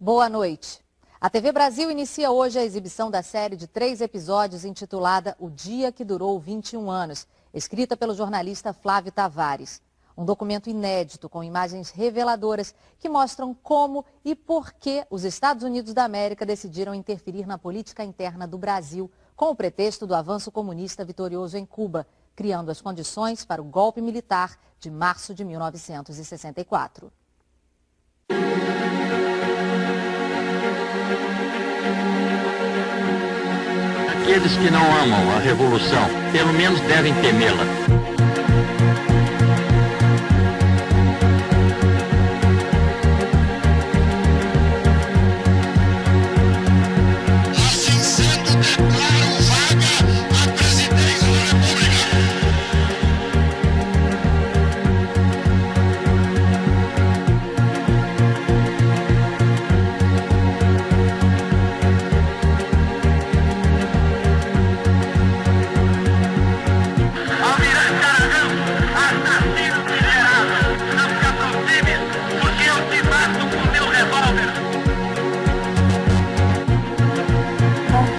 Boa noite. A TV Brasil inicia hoje a exibição da série de 3 episódios intitulada O Dia que Durou 21 Anos, escrita pelo jornalista Flávio Tavares. Um documento inédito com imagens reveladoras que mostram como e por que os Estados Unidos da América decidiram interferir na política interna do Brasil com o pretexto do avanço comunista vitorioso em Cuba, criando as condições para o golpe militar de março de 1964. Aqueles que não amam a revolução, pelo menos devem temê-la. Assim sendo, declaro vaga a presidência da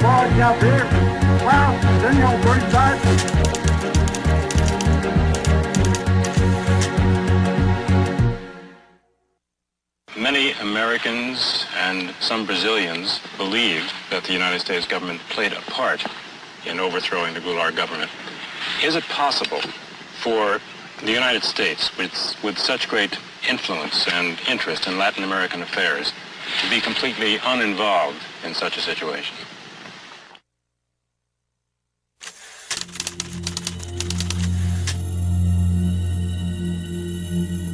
pode haver sem autoridade. Many Americans and some Brazilians believed that the United States government played a part in overthrowing the Goulart government. Is it possible for the United States, with such great influence and interest in Latin American affairs, to be completely uninvolved in such a situation?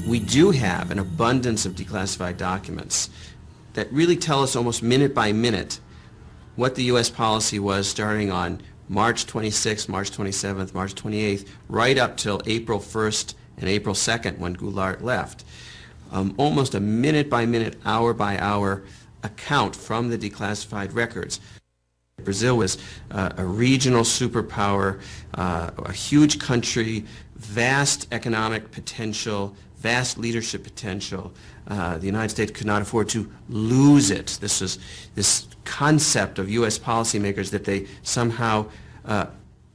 We do have an abundance of declassified documents that really tell us almost minute by minute what the U.S. policy was starting on March 26th, March 27th, March 28th, right up till April 1st and April 2nd when Goulart left. Almost a minute by minute, hour by hour account from the declassified records. Brazil was a regional superpower, a huge country, vast economic potential, vast leadership potential. The United States could not afford to lose it. This concept of U.S. policymakers that they somehow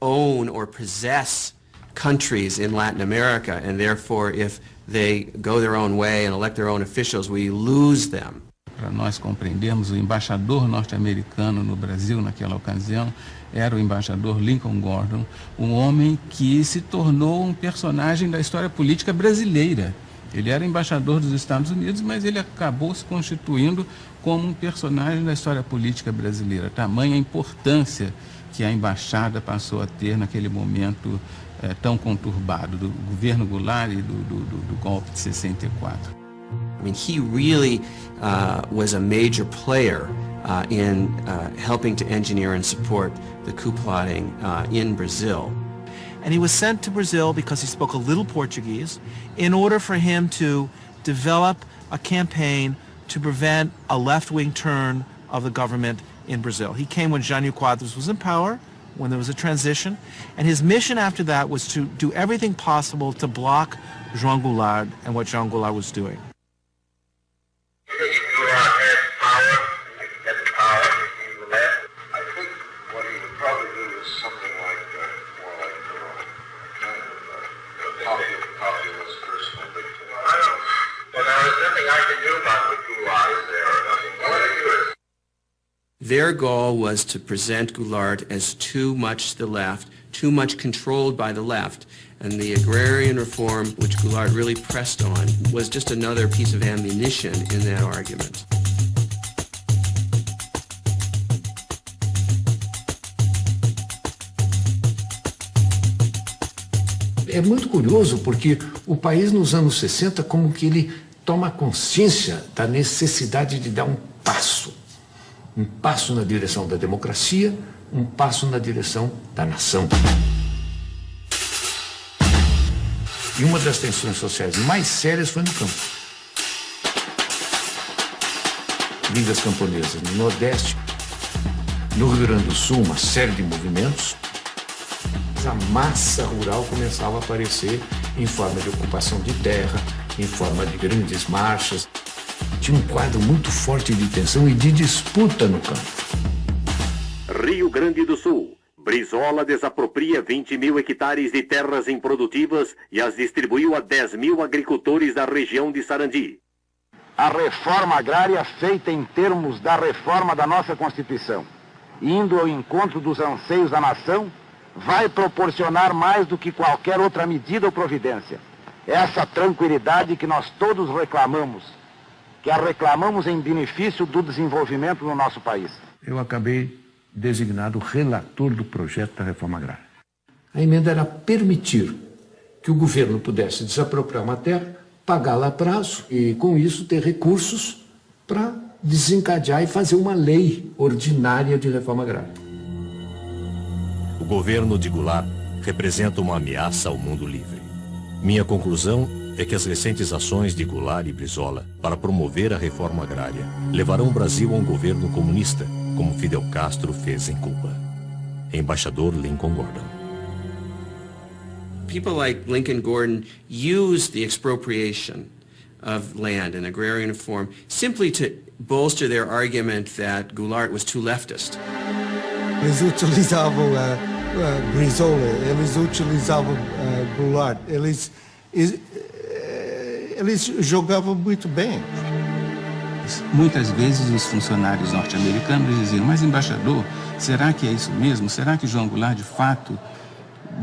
own or possess countries in Latin America, and therefore if they go their own way and elect their own officials, we lose them. Para nós compreendermos, o embaixador norte-americano no Brasil naquela ocasião era o embaixador Lincoln Gordon, um homem que se tornou um personagem da história política brasileira. Ele era embaixador dos Estados Unidos, mas ele acabou se constituindo como um personagem da história política brasileira. Tamanha a importância que a embaixada passou a ter naquele momento tão conturbado do governo Goulart e do golpe de 64. I mean, he really was a major player in helping to engineer and support the coup plotting in Brazil. And he was sent to Brazil because he spoke a little Portuguese in order for him to develop a campaign to prevent a left-wing turn of the government in Brazil. He came when Jânio Quadros was in power, when there was a transition, and his mission after that was to do everything possible to block João Goulart and what João Goulart was doing. Their goal was to present Goulart as too much to the left, too much controlled by the left, and the agrarian reform, which Goulart really pressed on, was just another piece of ammunition in that argument. É muito curioso porque o país nos anos 60 como que ele toma consciência da necessidade de dar um passo na direção da democracia, um passo na direção da nação. E uma das tensões sociais mais sérias foi no campo. Ligas camponesas no Nordeste, no Rio Grande do Sul, uma série de movimentos. A massa rural começava a aparecer em forma de ocupação de terra, em forma de grandes marchas. tinha um quadro muito forte de tensão e de disputa no campo. Rio Grande do Sul. Brizola desapropria 20 mil hectares de terras improdutivas e as distribuiu a 10 mil agricultores da região de Sarandi. A reforma agrária feita em termos da reforma da nossa Constituição, indo ao encontro dos anseios da nação, vai proporcionar mais do que qualquer outra medida ou providência. Essa tranquilidade que nós todos reclamamos, que a reclamamos em benefício do desenvolvimento no nosso país. Eu acabei designado relator do projeto da reforma agrária. A emenda era permitir que o governo pudesse desapropriar uma terra, pagá-la a prazo e, com isso, ter recursos para desencadear e fazer uma lei ordinária de reforma agrária. O governo de Goulart representa uma ameaça ao mundo livre. Minha conclusão é que as recentes ações de Goulart e Brizola para promover a reforma agrária levarão o Brasil a um governo comunista, como Fidel Castro fez em Cuba. Embaixador Lincoln Gordon. People like Lincoln Gordon used the expropriation of land in agrarian form simply to bolster their argument that Goulart was too leftist. Eles utilizavam Brizola, eles utilizavam Goulart, eles jogavam muito bem. Muitas vezes os funcionários norte-americanos diziam, mas embaixador, será que é isso mesmo? Será que João Goulart, de fato,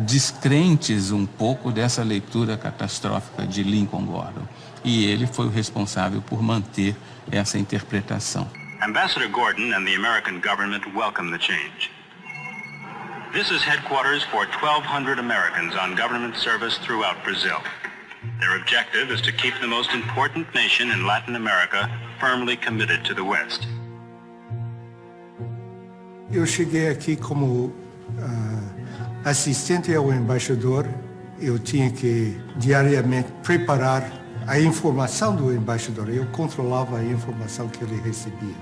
descrentes um pouco dessa leitura catastrófica de Lincoln Gordon? E ele foi o responsável por manter essa interpretação. Ambassador Gordon and the American government welcome the change. This is headquarters for 1,200 Americans on government service throughout Brazil. Their objective is to keep the most important nation in Latin America firmly committed to the West. Eu cheguei aqui como assistente ao embaixador. Eu tinha que diariamente preparar a informação do embaixador. Eu controlava a informação que ele recebia.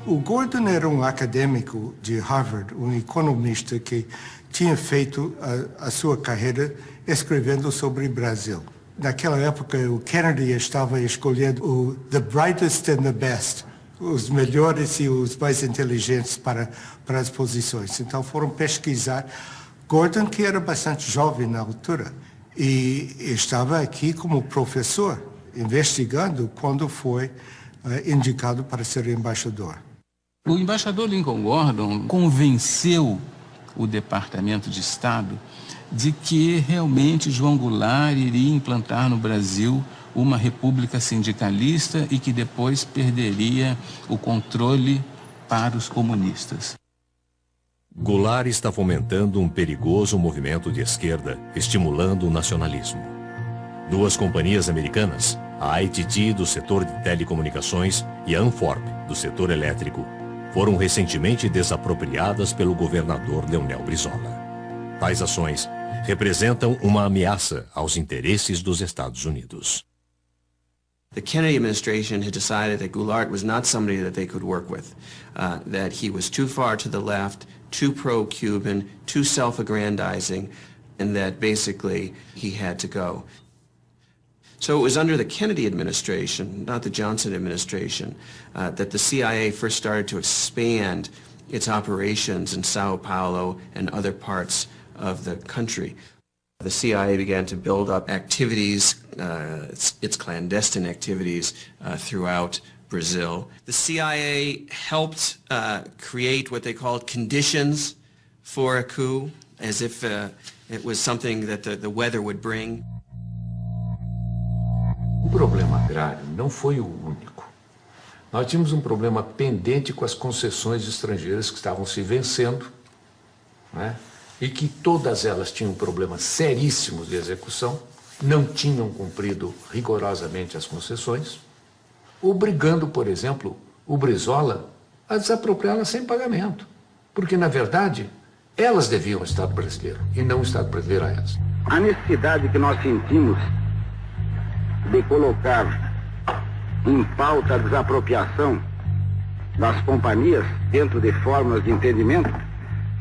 O Gordon era um acadêmico de Harvard, um economista que tinha feito a sua carreira escrevendo sobre o Brasil. Naquela época, o Kennedy estava escolhendo o the brightest and the best, os melhores e os mais inteligentes para as posições. Então foram pesquisar. Gordon, que era bastante jovem na altura, e estava aqui como professor, investigando quando foi indicado para ser embaixador. O embaixador Lincoln Gordon convenceu o Departamento de Estado de que realmente João Goulart iria implantar no Brasil uma república sindicalista e que depois perderia o controle para os comunistas. Goulart está fomentando um perigoso movimento de esquerda, estimulando o nacionalismo. Duas companhias americanas, a ITT do setor de telecomunicações e a Anforp do setor elétrico, foram recentemente desapropriadas pelo governador Leonel Brizola. Tais ações representam uma ameaça aos interesses dos Estados Unidos. The Kennedy administration had decided that Goulart was not somebody that they could work with, that he was too far to the left, too pro-Cuban, too self-aggrandizing, and that basically he had to go. So it was under the Kennedy administration, not the Johnson administration, that the CIA first started to expand its operations in Sao Paulo and other parts of the country. The CIA began to build up activities, its clandestine activities throughout Brazil. The CIA helped create what they called conditions for a coup, as if it was something that the weather would bring. O problema agrário não foi o único. Nós tínhamos um problema pendente com as concessões estrangeiras que estavam se vencendo, né? E que todas elas tinham problemas seríssimos de execução, não tinham cumprido rigorosamente as concessões, obrigando, por exemplo, o Brizola a desapropriá-las sem pagamento. Porque, na verdade, elas deviam ao Estado brasileiro e não o Estado brasileiro a elas. A necessidade que nós sentimos de colocar em pauta a desapropriação das companhias dentro de fórmulas de entendimento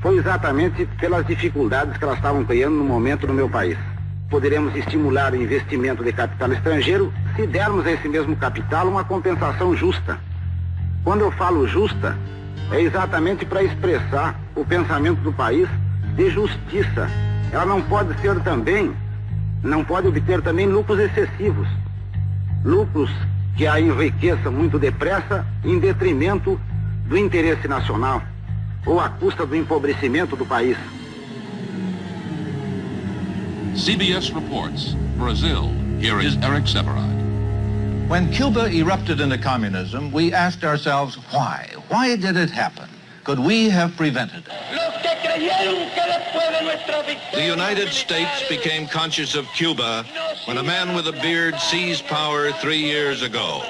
foi exatamente pelas dificuldades que elas estavam criando no momento no meu país. Poderemos estimular o investimento de capital estrangeiro se dermos a esse mesmo capital uma compensação justa. Quando eu falo justa, é exatamente para expressar o pensamento do país de justiça. Ela não pode obter também lucros excessivos, lucros que a enriqueçam muito depressa em detrimento do interesse nacional ou à custa do empobrecimento do país. CBS reports, Brazil. Here is Eric Severide. When Cuba erupted into communism, we asked ourselves why. Why did it happen? Could we have prevented it? The United States became conscious of Cuba when a man with a beard seized power 3 years ago.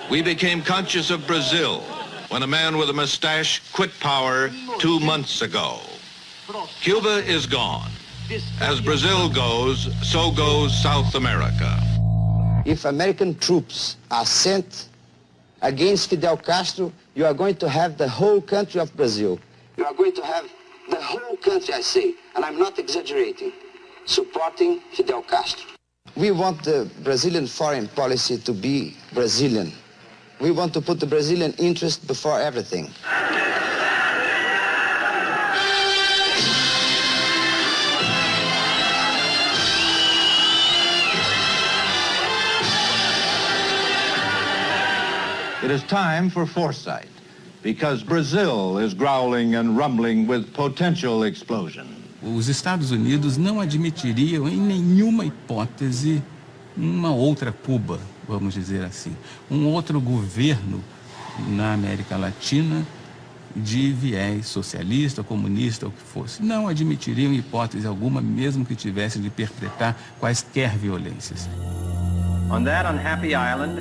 We became conscious of Brazil when a man with a mustache quit power 2 months ago. Cuba is gone. As Brazil goes, so goes South America. If American troops are sent against Fidel Castro, you are going to have the whole country of Brazil. You are going to have the whole country, I say, and I'm not exaggerating, supporting Fidel Castro. We want the Brazilian foreign policy to be Brazilian. We want to put the Brazilian interest before everything. It is time for foresight, because Brazil is growling and rumbling with potential explosion. Os Estados Unidos não admitiriam em nenhuma hipótese uma outra Cuba, vamos dizer assim, um outro governo na América Latina de viés socialista, comunista, ou o que fosse. Não admitiriam em hipótese alguma, mesmo que tivesse de perpetrar quaisquer violências. On that unhappy island,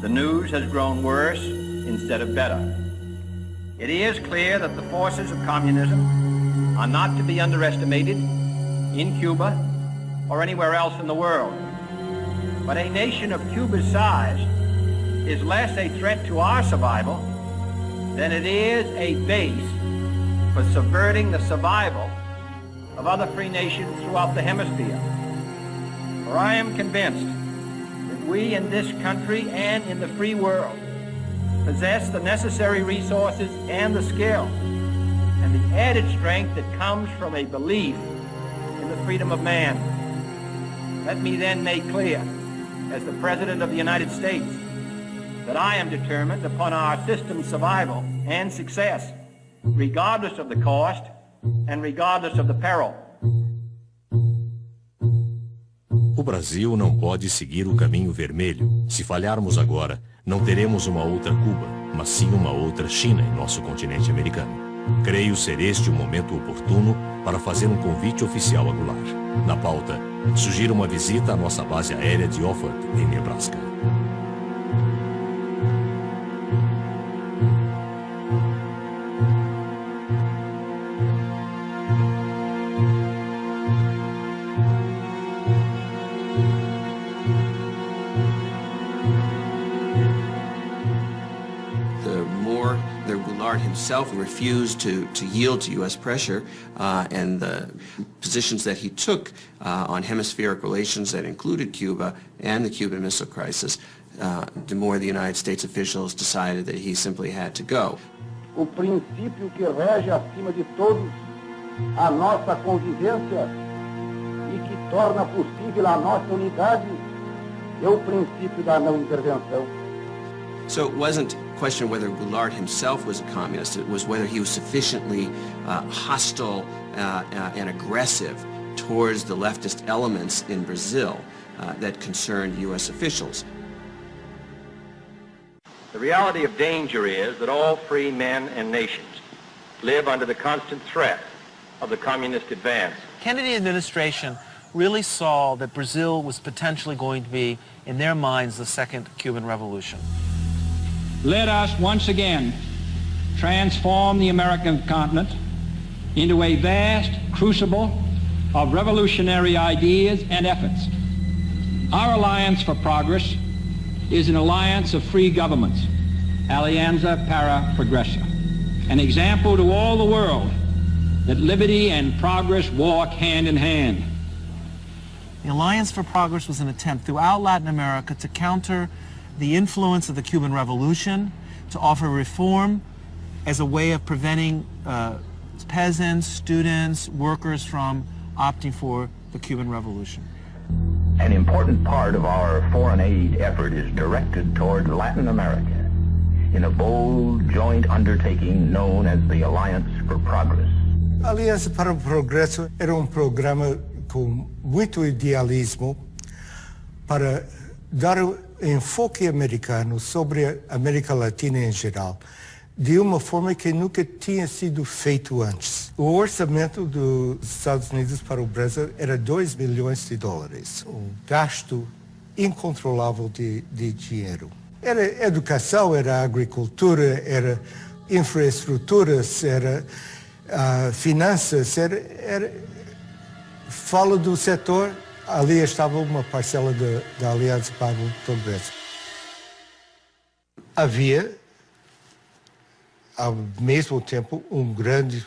the news has grown worse instead of better. It is clear that the forces of communism are not to be underestimated in Cuba or anywhere else in the world. But a nation of Cuba's size is less a threat to our survival than it is a base for subverting the survival of other free nations throughout the hemisphere. For I am convinced we in this country and in the free world possess the necessary resources and the skill and the added strength that comes from a belief in the freedom of man. Let me then make clear, as the President of the United States, that I am determined upon our system's survival and success, regardless of the cost and regardless of the peril. O Brasil não pode seguir o caminho vermelho. Se falharmos agora, não teremos uma outra Cuba, mas sim uma outra China em nosso continente americano. Creio ser este o momento oportuno para fazer um convite oficial a Goulart. Na pauta, sugiro uma visita à nossa base aérea de Offutt, em Nebraska. Himself refused to yield to U.S. pressure, and the positions that he took on hemispheric relations that included Cuba and the Cuban Missile Crisis, the more the United States officials decided that he simply had to go. O princípio que rege acima de todos a nossa convivência e que torna possível a nossa unidade é o princípio da não intervenção. So it wasn't a question whether Goulart himself was a communist, it was whether he was sufficiently hostile and aggressive towards the leftist elements in Brazil that concerned U.S. officials. The reality of danger is that all free men and nations live under the constant threat of the communist advance. Kennedy administration really saw that Brazil was potentially going to be, in their minds, the second Cuban Revolution. Let us once again transform the American continent into a vast crucible of revolutionary ideas and efforts. Our Alliance for Progress is an alliance of free governments, Alianza para Progresso, an example to all the world that liberty and progress walk hand in hand. The Alliance for Progress was an attempt throughout Latin America to counter the influence of the Cuban Revolution, to offer reform as a way of preventing peasants, students, workers from opting for the Cuban Revolution. An important part of our foreign aid effort is directed toward Latin America in a bold joint undertaking known as the Alliance for Progress. A Aliança para o Progresso era programa com muito idealismo para dar enfoque americano sobre a América Latina em geral, de uma forma que nunca tinha sido feito antes. O orçamento dos Estados Unidos para o Brasil era $2 bilhões, um gasto incontrolável de dinheiro. Era educação, era agricultura, era infraestruturas, era finanças, fala do setor, ali estava uma parcela da Aliança para o Progresso. Havia, ao mesmo tempo, uma grande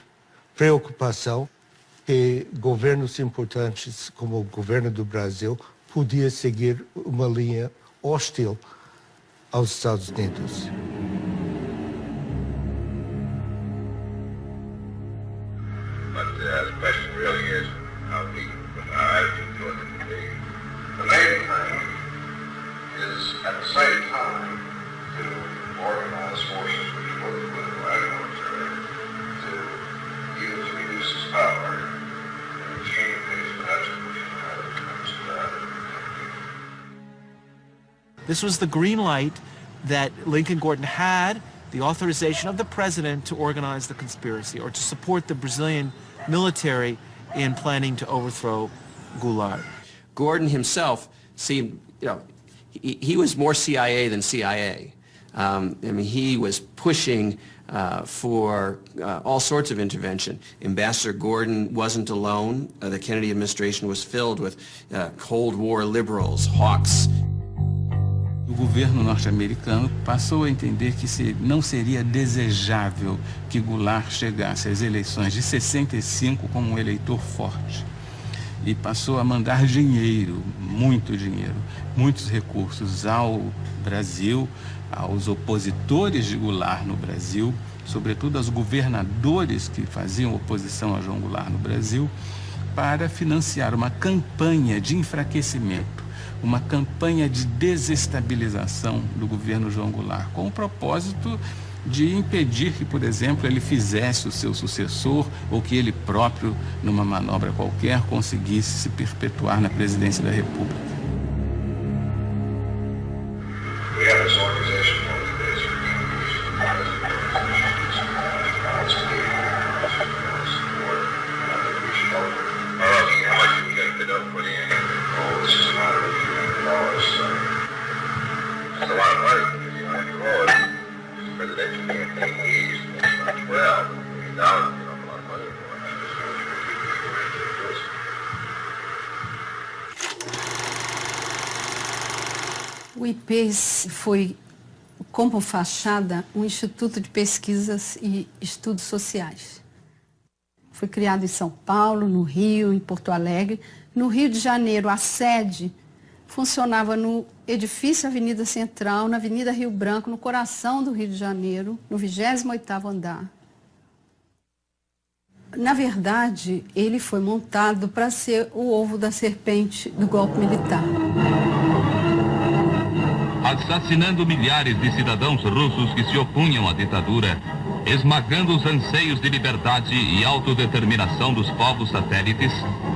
preocupação que governos importantes, como o governo do Brasil, podia seguir uma linha hostil aos Estados Unidos. The question really is how we attitude toward the main thing is at the same time to organize forces, which are both political and military, to use reduce its power and exchange things for that comes to that. This was the green light that Lincoln Gordon had, the authorization of the president to organize the conspiracy or to support the Brazilian military in planning to overthrow Goulart. Gordon himself seemed, he was more CIA than CIA. I mean, he was pushing for all sorts of intervention. Ambassador Gordon wasn't alone. The Kennedy administration was filled with Cold War liberals, hawks. O governo norte-americano passou a entender que não seria desejável que Goulart chegasse às eleições de 65 como um eleitor forte. E passou a mandar dinheiro, muitos recursos ao Brasil, aos opositores de Goulart no Brasil, sobretudo aos governadores que faziam oposição a João Goulart no Brasil, para financiar uma campanha de enfraquecimento, uma campanha de desestabilização do governo João Goulart, com o propósito de impedir que, por exemplo, ele fizesse o seu sucessor ou que ele próprio, numa manobra qualquer, conseguisse se perpetuar na presidência da República. O IPES foi, como fachada, um instituto de pesquisas e estudos sociais. Foi criado em São Paulo, no Rio, em Porto Alegre. No Rio de Janeiro, a sede funcionava no edifício Avenida Central, na Avenida Rio Branco, no coração do Rio de Janeiro, no 28º andar. Na verdade, ele foi montado para ser o ovo da serpente do golpe militar. Assassinando milhares de cidadãos russos que se opunham à ditadura, esmagando os anseios de liberdade e autodeterminação dos povos satélites,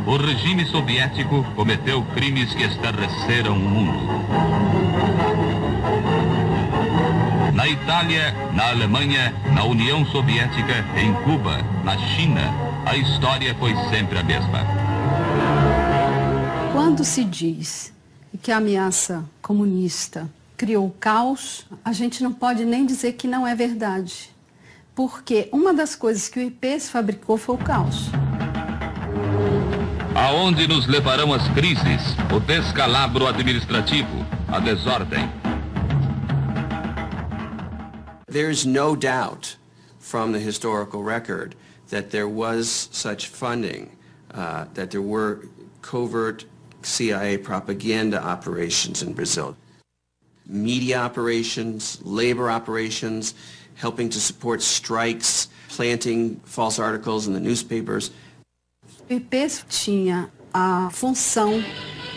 o regime soviético cometeu crimes que estarreceram o mundo. Na Itália, na Alemanha, na União Soviética, em Cuba, na China, a história foi sempre a mesma. Quando se diz que a ameaça comunista criou o caos, a gente não pode nem dizer que não é verdade. Porque uma das coisas que o IPES fabricou foi o caos. Aonde nos levarão as crises, o descalabro administrativo, a desordem? There's no doubt from the historical record that there was such funding, that there were covert CIA propaganda operations in Brazil. Media operations, labor operations, helping to support strikes, planting false articles in the newspapers. O IP tinha a função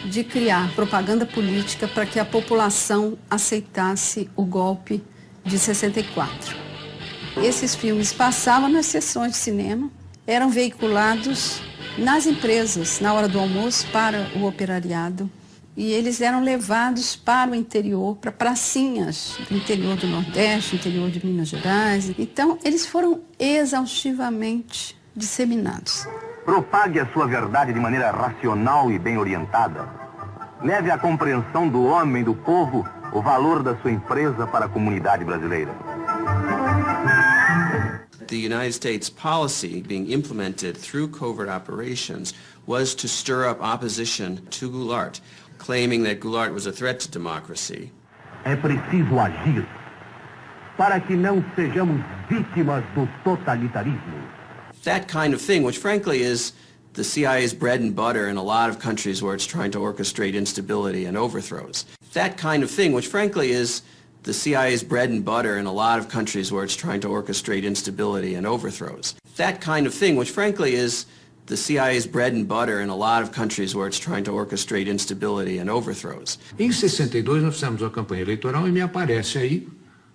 de criar propaganda política para que a população aceitasse o golpe de 64. Esses filmes passavam nas sessões de cinema, eram veiculados nas empresas, na hora do almoço, para o operariado. E eles eram levados para o interior, para pracinhas do interior do Nordeste, interior de Minas Gerais. Então, eles foram exaustivamente disseminados. Propague a sua verdade de maneira racional e bem orientada. Leve à compreensão do homem e do povo o valor da sua empresa para a comunidade brasileira. The United States policy being implemented through covert operations was to stir up opposition to Goulart, claiming that Goulart was a threat to democracy. É preciso agir para que não sejamos vítimas do totalitarismo. That kind of thing, which frankly is the CIA's bread and butter in a lot of countries where it's trying to orchestrate instability and overthrows. That kind of thing, which frankly is the CIA's bread and butter in a lot of countries where it's trying to orchestrate instability and overthrows. That kind of thing, which frankly is the CIA's bread and butter in a lot of countries where it's trying to orchestrate instability and overthrows. Em 62 nós fizemos uma campanha eleitoral e me aparece aí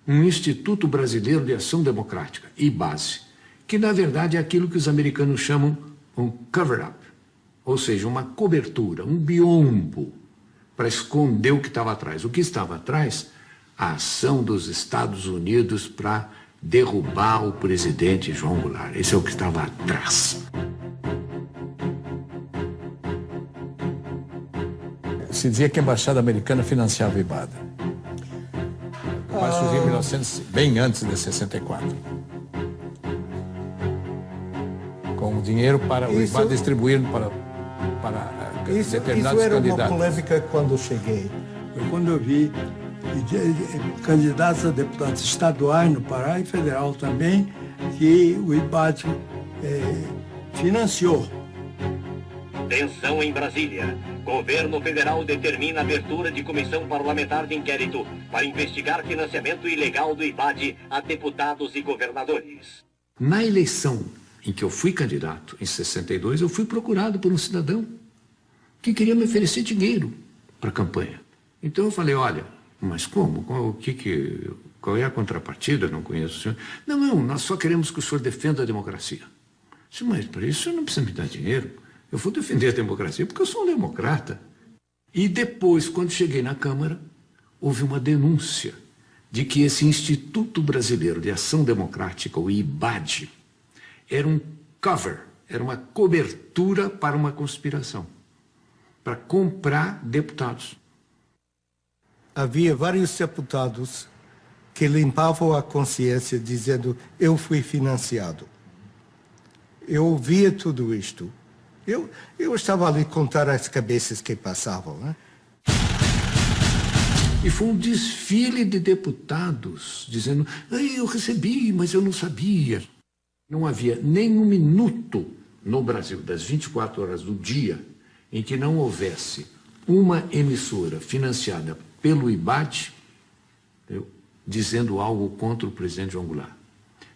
um Instituto Brasileiro de Ação Democrática, IBASE, que na verdade é aquilo que os americanos chamam um cover-up, ou seja, uma cobertura, um biombo para esconder o que estava atrás. O que estava atrás? A ação dos Estados Unidos para derrubar o presidente João Goulart. Esse é o que estava atrás. Se dizia que a embaixada americana financiava o IBAD. Mas surgiu em 1900, bem antes de 64. Com dinheiro para o IBAD distribuir para determinados isso era candidatos. Uma polêmica quando eu cheguei. Foi quando eu vi candidatos a deputados estaduais no Pará e federal também, que o IBAD financiou. Tensão em Brasília. Governo federal determina a abertura de comissão parlamentar de inquérito para investigar financiamento ilegal do IBAD a deputados e governadores. Na eleição em que eu fui candidato, em 62, eu fui procurado por um cidadão que queria me oferecer dinheiro para a campanha. Então eu falei, olha, mas como? Qual é a contrapartida? Não conheço o senhor. Não, nós só queremos que o senhor defenda a democracia. Eu disse, mas para isso o senhor não precisa me dar dinheiro. Eu vou defender a democracia porque eu sou um democrata. E depois, quando cheguei na Câmara, houve uma denúncia de que esse Instituto Brasileiro de Ação Democrática, o IBAD, era um cover, era uma cobertura para uma conspiração, para comprar deputados. Havia vários deputados que limpavam a consciência dizendo, eu fui financiado. Eu ouvia tudo isto. Eu estava ali a contar as cabeças que passavam, né? E foi um desfile de deputados dizendo, eu recebi, mas eu não sabia. Não havia nem um minuto no Brasil, das 24 horas do dia, em que não houvesse uma emissora financiada pelo IBAD, dizendo algo contra o presidente João Goulart,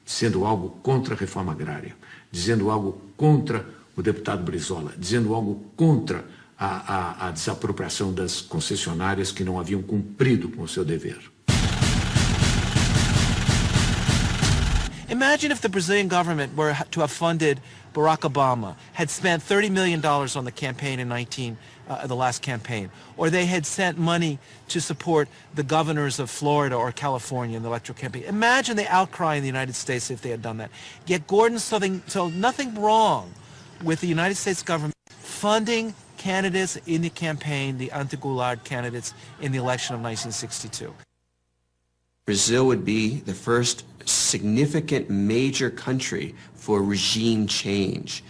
dizendo algo contra a reforma agrária, dizendo algo contra o deputado Brizola, dizendo algo contra a desapropriação das concessionárias que não haviam cumprido com o seu dever. Imagine if the Brazilian government were to have funded Barack Obama, had spent $30 million on the campaign in the last campaign, or they had sent money to support the governors of Florida or California in the electoral campaign. Imagine the outcry in the United States if they had done that. Yet Gordon saw nothing wrong with the United States government funding candidates in the campaign, the anti-Goulart candidates in the election of 1962. Brazil would be the first significant major country for regime change,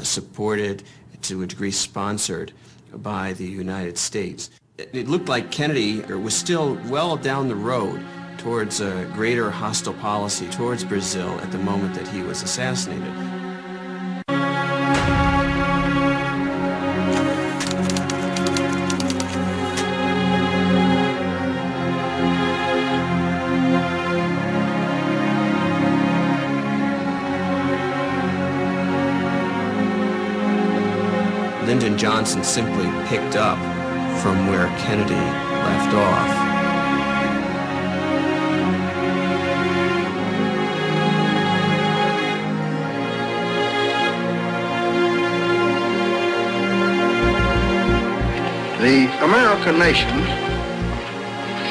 supported, to a degree sponsored by the United States. It looked like Kennedy was still well down the road towards a greater hostile policy towards Brazil at the moment that he was assassinated. Lyndon Johnson simply picked up from where Kennedy left off. The American nation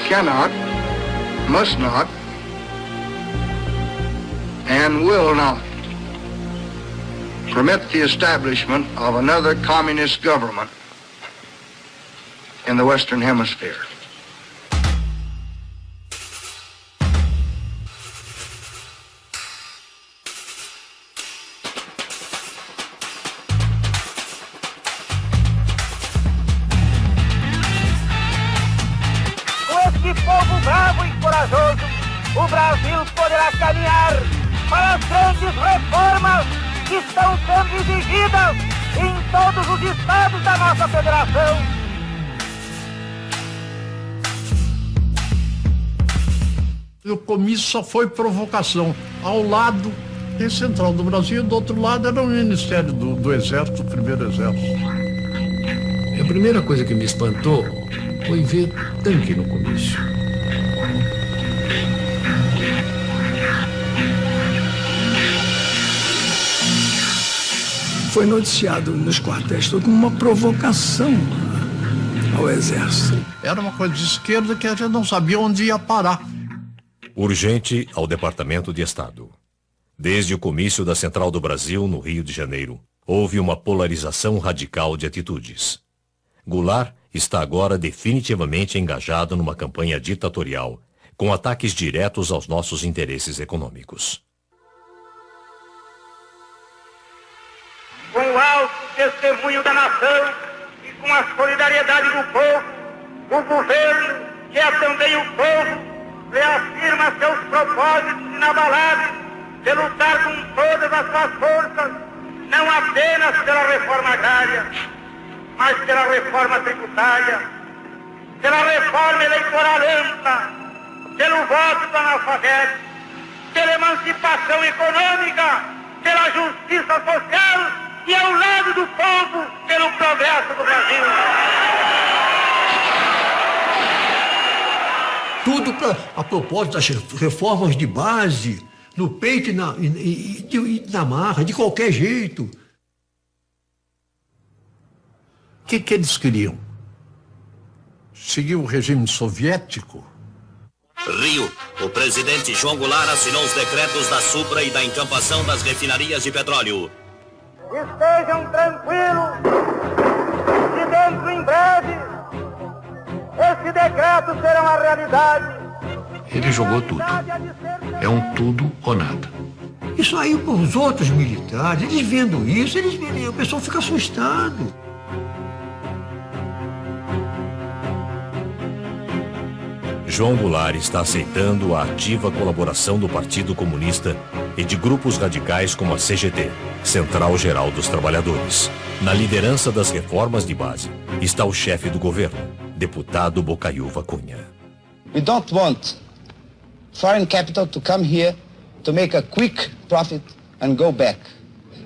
cannot, must not, and will not permit the establishment of another communist government in the Western Hemisphere. Povo bravo e corajoso, o Brasil poderá caminhar para as grandes reformas que estão sendo exigidas em todos os estados da nossa federação. O comício só foi provocação. Ao lado tem Central do Brasil, do outro lado era o Ministério do Exército, o Primeiro Exército. A primeira coisa que me espantou foi ver tanque no comício. Foi noticiado nos quartéis como uma provocação ao Exército. Era uma coisa de esquerda que a gente não sabia onde ia parar. Urgente ao Departamento de Estado. Desde o comício da Central do Brasil, no Rio de Janeiro, houve uma polarização radical de atitudes. Goulart está agora definitivamente engajado numa campanha ditatorial, com ataques diretos aos nossos interesses econômicos. Com o alto testemunho da nação e com a solidariedade do povo, o governo, que é também o povo, reafirma seus propósitos inabaláveis de lutar com todas as suas forças, não apenas pela reforma agrária, mas pela reforma tributária, pela reforma eleitoral ampla, pelo voto do analfabeto, pela emancipação econômica, pela justiça social e ao lado do povo, pelo progresso do Brasil. Tudo a propósito das reformas de base, no peito e na marra, de qualquer jeito. O que eles queriam? Seguir o regime soviético? Rio, o presidente João Goulart assinou os decretos da supra e da encampação das refinarias de petróleo. Estejam tranquilos, que dentro em breve, esse decreto será uma realidade. Ele jogou tudo. É um tudo ou nada. Isso aí para os outros militares, eles vendo isso, o pessoal fica assustado. João Goulart está aceitando a ativa colaboração do Partido Comunista e de grupos radicais como a CGT, Central Geral dos Trabalhadores. Na liderança das reformas de base está o chefe do governo, deputado Bocaiúva Cunha. We don't want foreign capital to come here to make a quick profit and go back.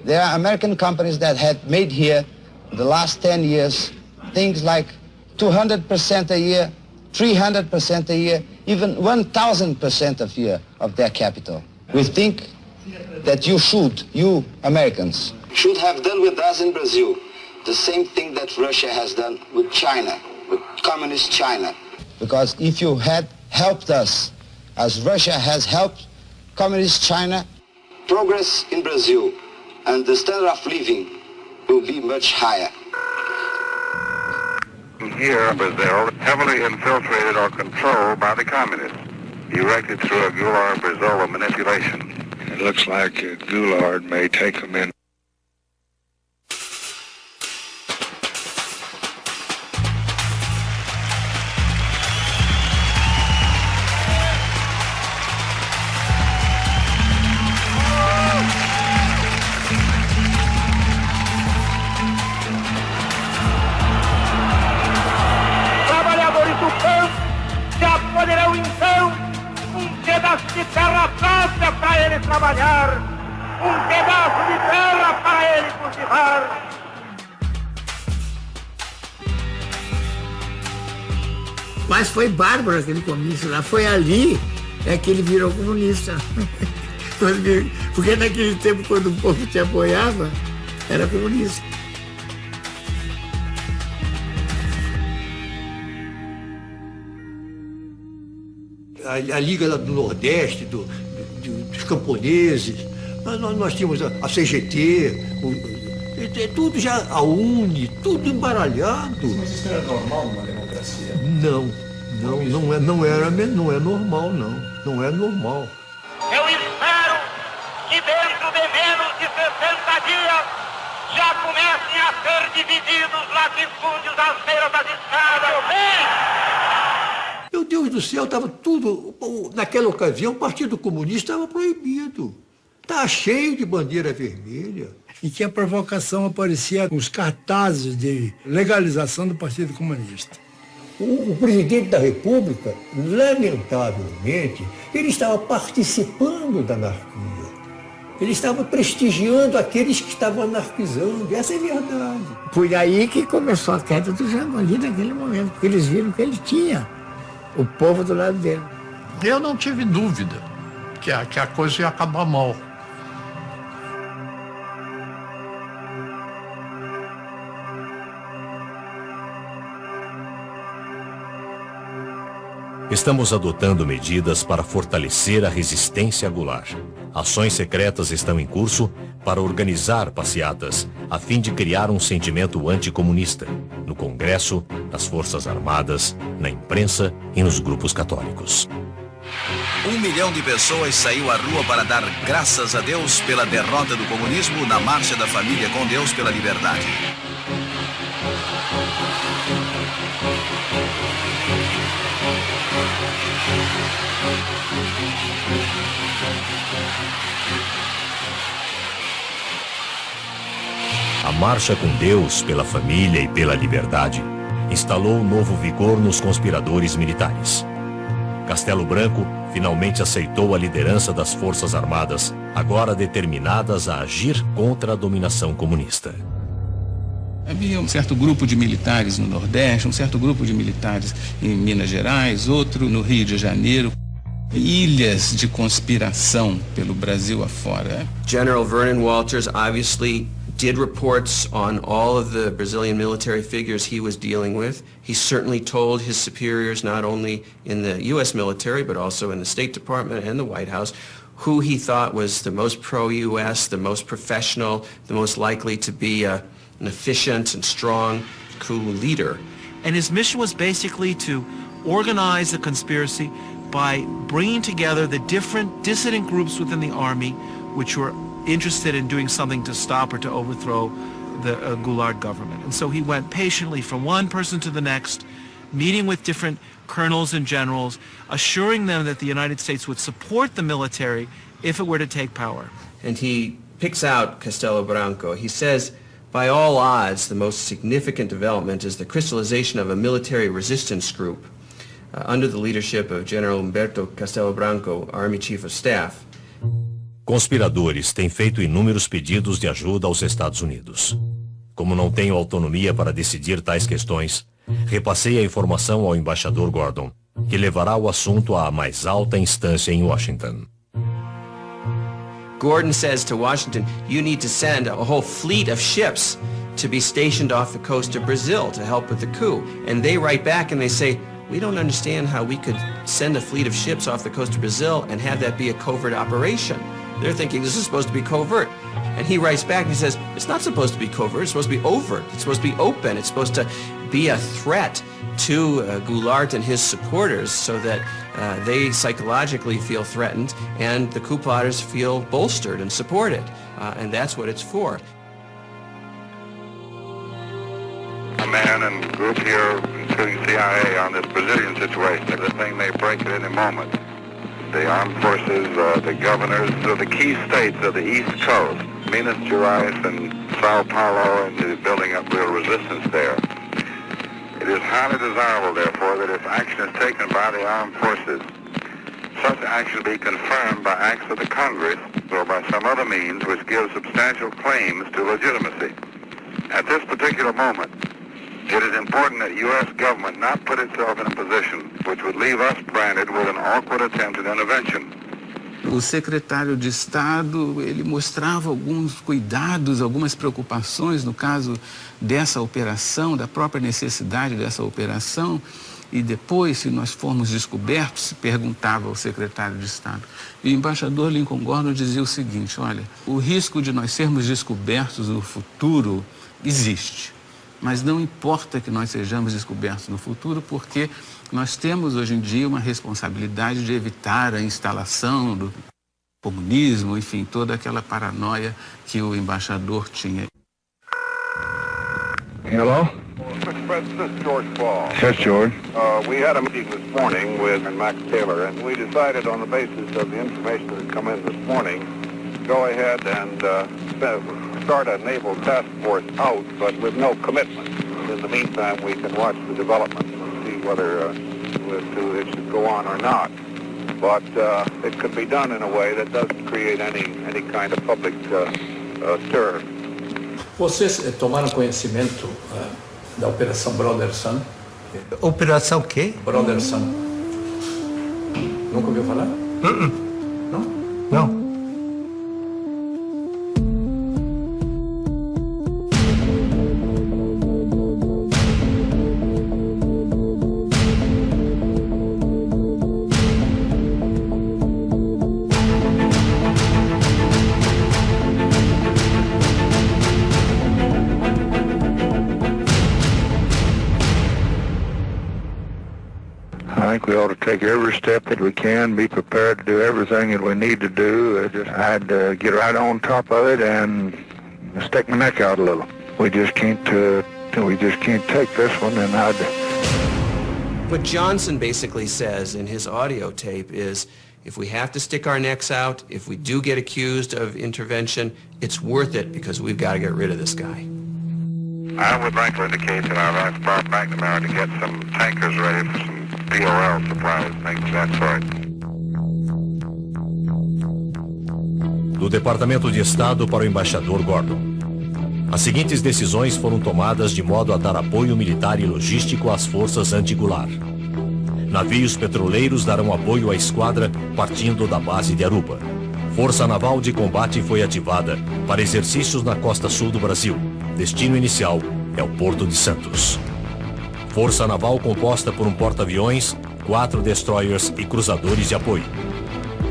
There are American companies that had made here the last 10 years things like 200% a year, 300% a year, even 1,000% a year of their capital. We think that you Americans, should have done with us in Brazil the same thing that Russia has done with China, with communist China. Because if you had helped us, as Russia has helped communist China, progress in Brazil and the standard of living will be much higher. Here, Brazil, heavily infiltrated or controlled by the communists, erected through a Goulart-Brizola manipulation. It looks like Goulart may take them in. Poderão então um pedaço de terra própria para ele trabalhar, um pedaço de terra para ele cultivar. Mas foi bárbaro aquele comício lá. Foi ali que ele virou comunista. Porque naquele tempo, quando o povo te apoiava, era comunista. A Liga do Nordeste, dos camponeses, nós tínhamos a CGT, tudo já, a UNE, tudo embaralhado. Mas isso era normal numa democracia? Não é normal, não. Não é normal. Eu espero que dentro de menos de 60 dias já comecem a ser divididos latifúndios às beiras das estradas. Meu Deus do céu, estava tudo... Naquela ocasião, o Partido Comunista estava proibido. Estava cheio de bandeira vermelha. E que a provocação aparecia com os cartazes de legalização do Partido Comunista. O presidente da República, lamentavelmente, ele estava participando da anarquia. Ele estava prestigiando aqueles que estavam anarquizando. Essa é a verdade. Foi aí que começou a queda do Jango, ali naquele momento, porque eles viram que ele tinha o povo do lado dele. Eu não tive dúvida que a coisa ia acabar mal. Estamos adotando medidas para fortalecer a resistência a Goulart. Ações secretas estão em curso para organizar passeatas, a fim de criar um sentimento anticomunista, no Congresso, nas Forças Armadas, na imprensa e nos grupos católicos. 1 milhão de pessoas saiu à rua para dar graças a Deus pela derrota do comunismo na Marcha da Família com Deus pela Liberdade. A Marcha com Deus pela Família e pela Liberdade instalou novo vigor nos conspiradores militares. Castelo Branco finalmente aceitou a liderança das Forças Armadas, agora determinadas a agir contra a dominação comunista. Havia um certo grupo de militares no Nordeste, um certo grupo de militares em Minas Gerais, outro no Rio de Janeiro. Ilhas de conspiração pelo Brasil afora. General Vernon Walters obviously did reports on all of the Brazilian military figures he was dealing with. He certainly told his superiors, not only in the U.S. military, but also in the State Department and the White House, who he thought was the most pro-U.S., the most professional, the most likely to be an efficient and strong coup leader. And his mission was basically to organize the conspiracy by bringing together the different dissident groups within the army which were interested in doing something to stop or to overthrow the Goulart government. And so he went patiently from one person to the next, meeting with different colonels and generals, assuring them that the United States would support the military if it were to take power. And he picks out Castelo Branco. He says, by all odds, the most significant development is the crystallization of a military resistance group under the leadership of General Humberto Castelo Branco, Army Chief of Staff. Conspiradores têm feito inúmeros pedidos de ajuda aos Estados Unidos. Como não tenho autonomia para decidir tais questões, repassei a informação ao embaixador Gordon, que levará o assunto à mais alta instância em Washington. Gordon says to Washington, you need to send a whole fleet of ships to be stationed off the coast of Brazil to help with the coup. And they write back and they say, we don't understand how we could send a fleet of ships off the coast of Brazil and have that be a covert operation. They're thinking this is supposed to be covert. And he writes back and he says, it's not supposed to be covert, it's supposed to be overt, it's supposed to be open, it's supposed to be a threat to Goulart and his supporters so that they psychologically feel threatened and the coup plotters feel bolstered and supported. And that's what it's for. A man and group here, including CIA, on this Brazilian situation. This thing may break at any moment. The armed forces, the governors of the key states of the East Coast, Minas Gerais and Sao Paulo, and the building up real resistance there. It is highly desirable, therefore, that if action is taken by the armed forces, such action be confirmed by acts of the Congress or by some other means which give substantial claims to legitimacy. At this particular moment, It is important that U.S. government not put itself in a position which would leave us branded with an awkward attempt at intervention. O secretário de Estado, ele mostrava alguns cuidados, algumas preocupações no caso dessa operação, da própria necessidade dessa operação, e depois, se nós formos descobertos, se perguntava ao secretário de Estado. E o embaixador Lincoln Gordon dizia o seguinte: olha, o risco de nós sermos descobertos no futuro existe, mas não importa que nós sejamos descobertos no futuro, porque nós temos hoje em dia uma responsabilidade de evitar a instalação do comunismo, enfim, toda aquela paranoia que o embaixador tinha. Hello? Mr. President, this is George Ball. Yes, George. We had a meeting this morning with Max Taylor, and we decided on the basis of the information that had come in this morning, go ahead and start a naval task force out, but with no commitment. In the meantime, we can watch the developments and see whether it should go on or not. But it could be done in a way that doesn't create any kind of public stir. Vocês tomaram conhecimento da Operação Brother Sun? Operação quê? Brother Sun. Nunca ouviu falar? Não? Não. I think we ought to take every step that we can, be prepared to do everything that we need to do. I'd get right on top of it and stick my neck out a little. We just can't take this one, and What Johnson basically says in his audio tape is, if we have to stick our necks out, if we do get accused of intervention, it's worth it because we've got to get rid of this guy. I would like to indicate that I'd ask Bob McNamara to get some tankers ready for some POL supplies, things of that sort. Do Departamento de Estado para o embaixador Gordon. As seguintes decisões foram tomadas de modo a dar apoio militar e logístico às forças anti-Goulart. Navios petroleiros darão apoio à esquadra partindo da base de Aruba. Força Naval de Combate foi ativada para exercícios na costa sul do Brasil. Destino inicial é o Porto de Santos. Força Naval composta por um porta-aviões, 4 destroyers e cruzadores de apoio.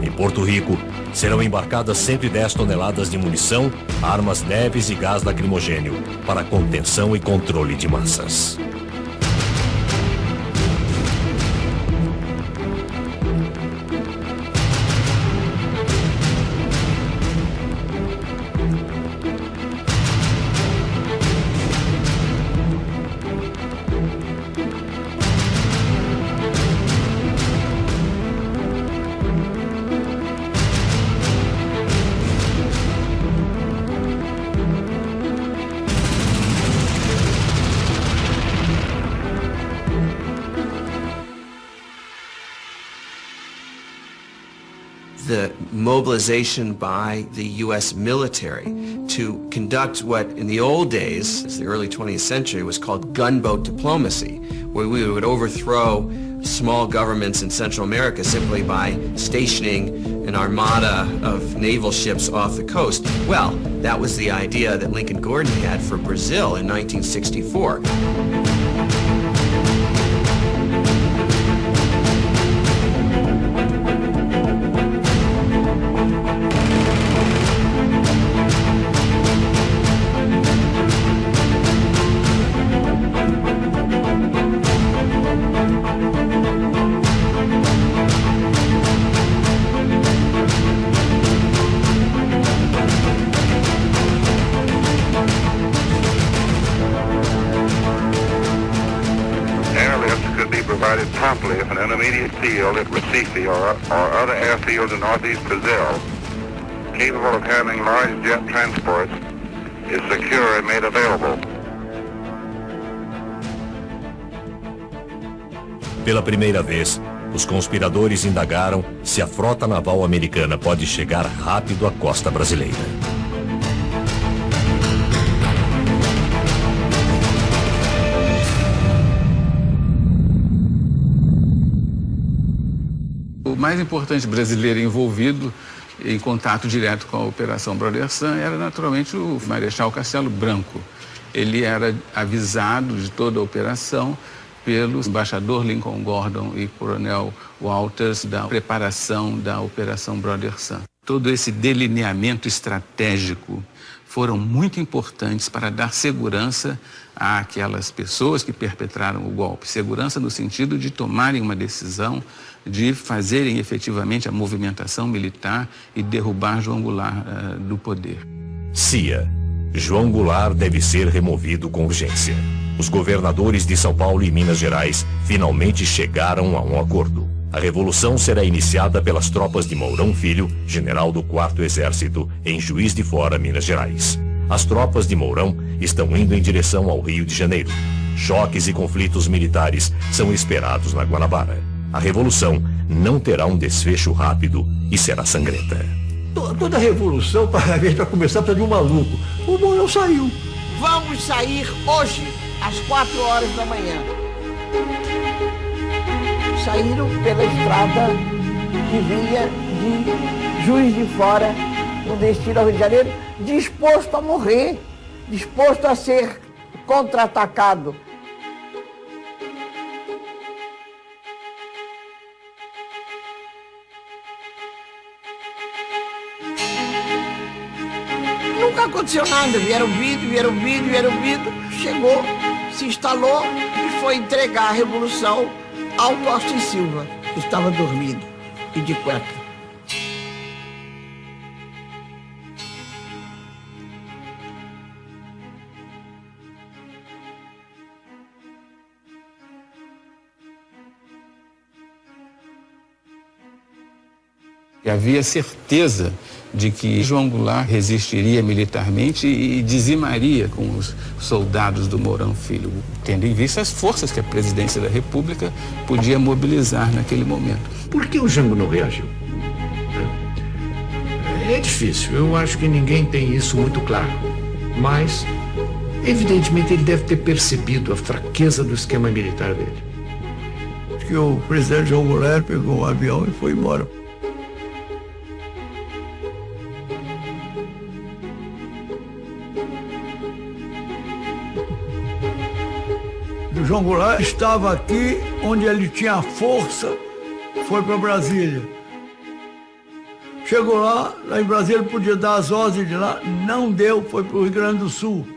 Em Porto Rico, serão embarcadas 110 toneladas de munição, armas leves e gás lacrimogênio para contenção e controle de massas. The mobilization by the U.S. military to conduct what in the old days, as the early 20th century, was called gunboat diplomacy, where we would overthrow small governments in Central America simply by stationing an armada of naval ships off the coast. Well, that was the idea that Lincoln Gordon had for Brazil in 1964. Promptly if an intermediate field at Recife or other airfields in northeast Brazil, capable of handling large jet transports, is secure and made available. Pela primeira vez, os conspiradores indagaram se a frota naval americana pode chegar rápido à costa brasileira. O mais importante brasileiro envolvido em contato direto com a Operação Brother Sun era naturalmente o Marechal Castelo Branco. Ele era avisado de toda a operação pelo embaixador Lincoln Gordon e coronel Walters da preparação da Operação Brother Sun. Todo esse delineamento estratégico foram muito importantes para dar segurança àquelas pessoas que perpetraram o golpe. Segurança no sentido de tomarem uma decisão, de fazerem efetivamente a movimentação militar e derrubar João Goulart do poder. CIA. João Goulart deve ser removido com urgência. Os governadores de São Paulo e Minas Gerais finalmente chegaram a um acordo. A revolução será iniciada pelas tropas de Mourão Filho, general do 4º Exército, em Juiz de Fora, Minas Gerais. As tropas de Mourão estão indo em direção ao Rio de Janeiro. Choques e conflitos militares são esperados na Guanabara. A revolução não terá um desfecho rápido e será sangrenta. Toda revolução, para começar, precisa de um maluco. O Mourão saiu. Vamos sair hoje, às 4 horas da manhã. Saíram pela estrada que vinha de Juiz de Fora, no destino ao Rio de Janeiro, disposto a morrer, disposto a ser contra-atacado. Nunca aconteceu nada, vieram vindo, chegou, se instalou e foi entregar a revolução ao Costa e Silva, que estava dormindo e de cueca. E havia certeza de que João Goulart resistiria militarmente e dizimaria com os soldados do Mourão Filho, tendo em vista as forças que a presidência da República podia mobilizar naquele momento. Por que o Jango não reagiu? É difícil, eu acho que ninguém tem isso muito claro. Mas, evidentemente, ele deve ter percebido a fraqueza do esquema militar dele. Acho que o presidente João Goulart pegou um avião e foi embora. O João Goulart estava aqui onde ele tinha força, foi para Brasília. Chegou lá em Brasília podia dar as ordens de lá, não deu, foi para o Rio Grande do Sul.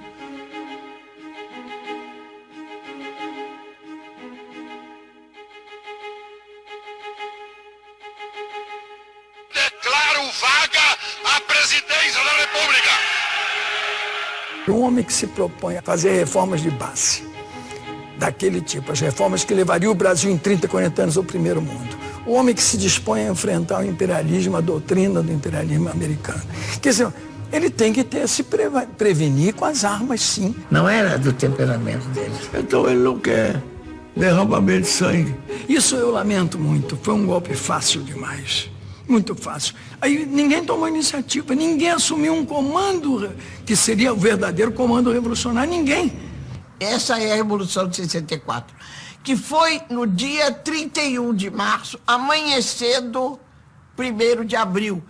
Declaro vaga a presidência da República. Um homem que se propõe a fazer reformas de base, daquele tipo, as reformas que levariam o Brasil em 30, 40 anos ao primeiro mundo. O homem que se dispõe a enfrentar o imperialismo, a doutrina do imperialismo americano. Quer dizer, ele tem que se prevenir com as armas, sim. Não era do temperamento dele. Então ele não quer derramamento de sangue. Isso eu lamento muito, foi um golpe fácil demais. Muito fácil. Aí ninguém tomou iniciativa, ninguém assumiu um comando que seria o verdadeiro comando revolucionário, ninguém. Essa é a Revolução de 64, que foi no dia 31 de março, amanhecendo 1º de abril,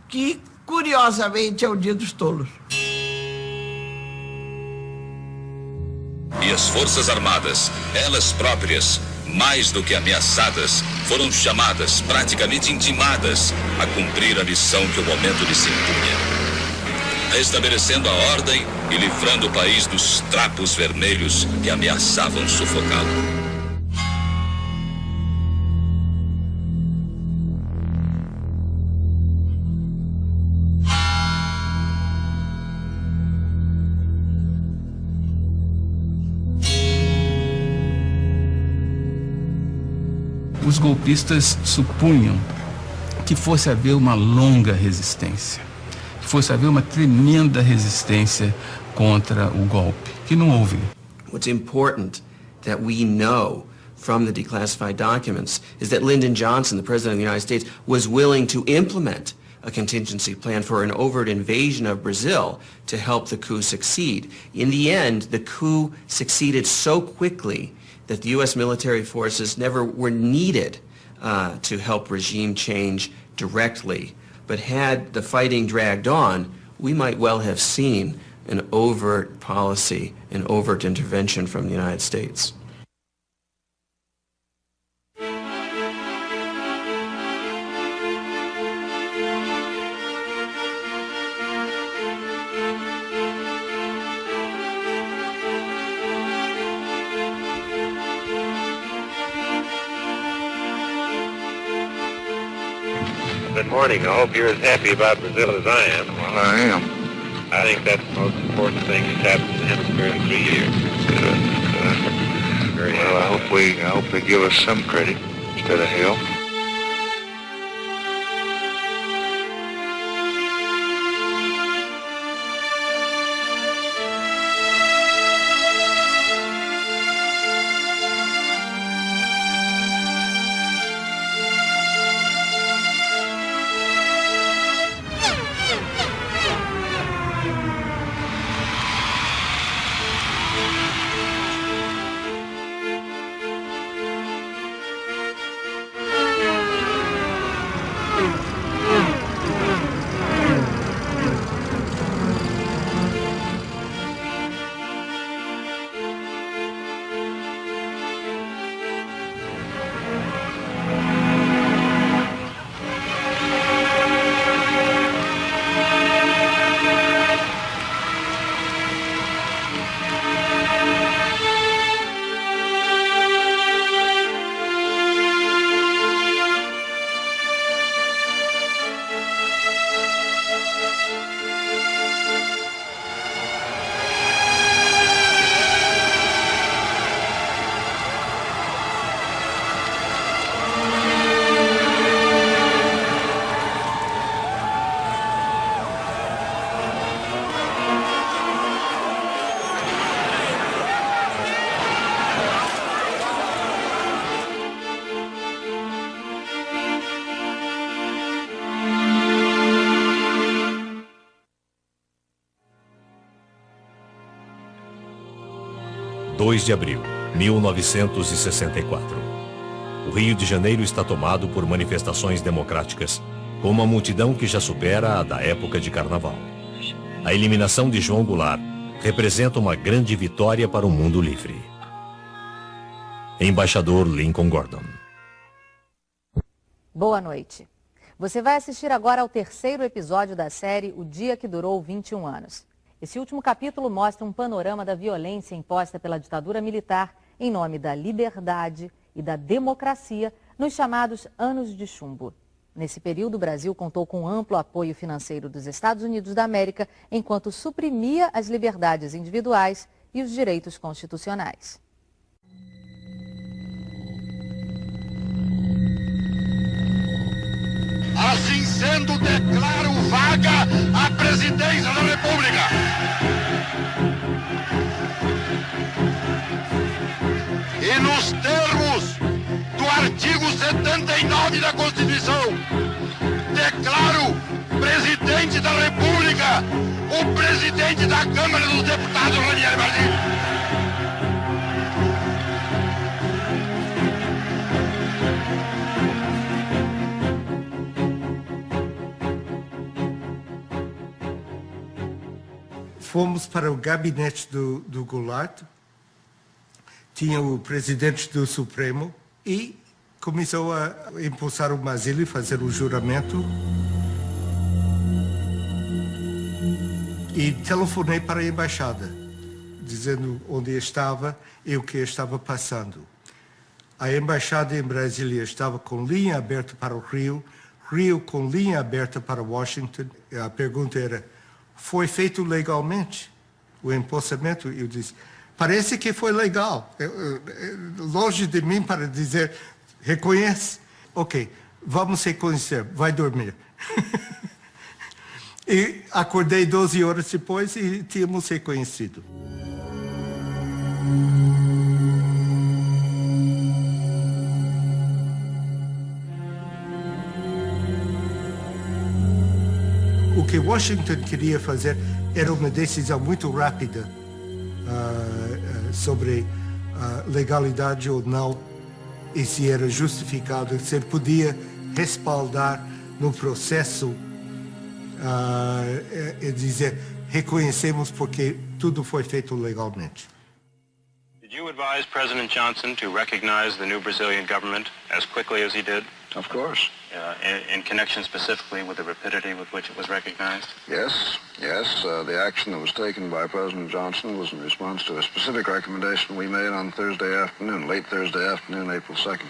que, curiosamente, é o Dia dos Tolos. E as Forças Armadas, elas próprias, mais do que ameaçadas, foram chamadas, praticamente intimadas, a cumprir a missão que o momento lhes impunha. Restabelecendo a ordem e livrando o país dos trapos vermelhos que ameaçavam sufocá-lo. Os golpistas supunham que fosse haver uma longa resistência, que fosse haver uma tremenda resistência contra o golpe, que não houve. What's important that we know from the declassified documents is that Lyndon Johnson, the President of the United States, was willing to implement a contingency plan for an overt invasion of Brazil to help the coup succeed. In the end, the coup succeeded so quickly that the U.S. military forces never were needed to help regime change directly. But had the fighting dragged on, we might well have seen an overt policy, an overt intervention from the United States. Good morning. I hope you're as happy about Brazil as I am. Well, I am. I think that's the most important thing that's happened to the hemisphere in 3 years. Very well, I hope they give us some credit instead of hell. De abril, 1964. O Rio de Janeiro está tomado por manifestações democráticas, com uma multidão que já supera a da época de carnaval. A eliminação de João Goulart representa uma grande vitória para o mundo livre. Embaixador Lincoln Gordon. Boa noite. Você vai assistir agora ao terceiro episódio da série O Dia que Durou 21 Anos. Esse último capítulo mostra um panorama da violência imposta pela ditadura militar em nome da liberdade e da democracia nos chamados Anos de Chumbo. Nesse período, o Brasil contou com amplo apoio financeiro dos Estados Unidos da América, enquanto suprimia as liberdades individuais e os direitos constitucionais. Assim sendo, declaro vaga a presidência da República. E nos termos do artigo 79 da Constituição, declaro presidente da República o presidente da Câmara dos Deputados, Ranieri Bardim. Fomos para o gabinete do Goulart, tinha o presidente do Supremo e começou a impulsar o Basílio, fazer o juramento. E telefonei para a embaixada, dizendo onde estava e o que estava passando. A embaixada em Brasília estava com linha aberta para o Rio, Rio com linha aberta para Washington. A pergunta era: foi feito legalmente o empossamento? Eu disse, parece que foi legal. Longe de mim para dizer, reconhece. Ok, vamos reconhecer, vai dormir. E acordei 12 horas depois e tínhamos reconhecido. O que Washington queria fazer era uma decisão muito rápida sobre legalidade ou não e se era justificado, se ele podia respaldar no processo e dizer, reconhecemos porque tudo foi feito legalmente. Did you advise President Johnson to recognize the new Brazilian government as quickly as he did? Of course. In connection specifically with the rapidity with which it was recognized? Yes. The action that was taken by President Johnson was in response to a specific recommendation we made on Thursday afternoon, late Thursday afternoon, April 2nd.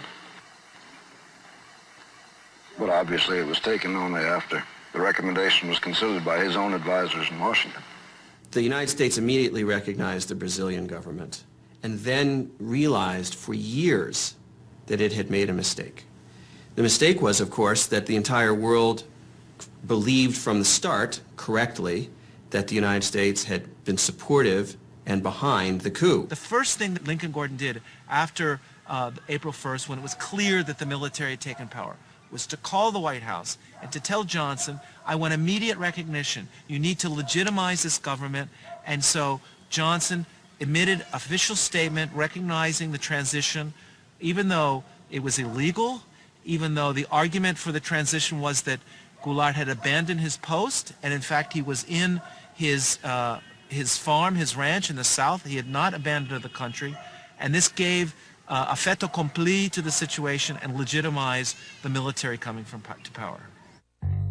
But obviously it was taken only after the recommendation was considered by his own advisors in Washington. The United States immediately recognized the Brazilian government and then realized for years that it had made a mistake. The mistake was, of course, that the entire world believed from the start, correctly, that the United States had been supportive and behind the coup. The first thing that Lincoln Gordon did after April 1st, when it was clear that the military had taken power, was to call the White House and to tell Johnson, I want immediate recognition. You need to legitimize this government. And so Johnson emitted official statement recognizing the transition, even though it was illegal, even though the argument for the transition was that Goulart had abandoned his post, and in fact he was in his farm, his ranch in the south. He had not abandoned the country, and this gave a fait accompli to the situation and legitimized the military coming to power.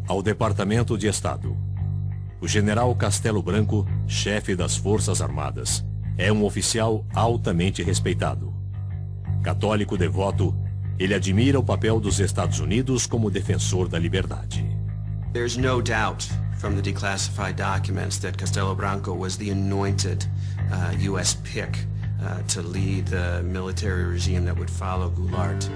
Ao Departamento de Estado. O general Castelo Branco, chefe das Forças Armadas, é um oficial altamente respeitado. Católico devoto, ele admira o papel dos Estados Unidos como defensor da liberdade. There's no doubt from the declassified documents that Castelo Branco was the anointed U.S. pick to lead the military regime that would follow Goulart.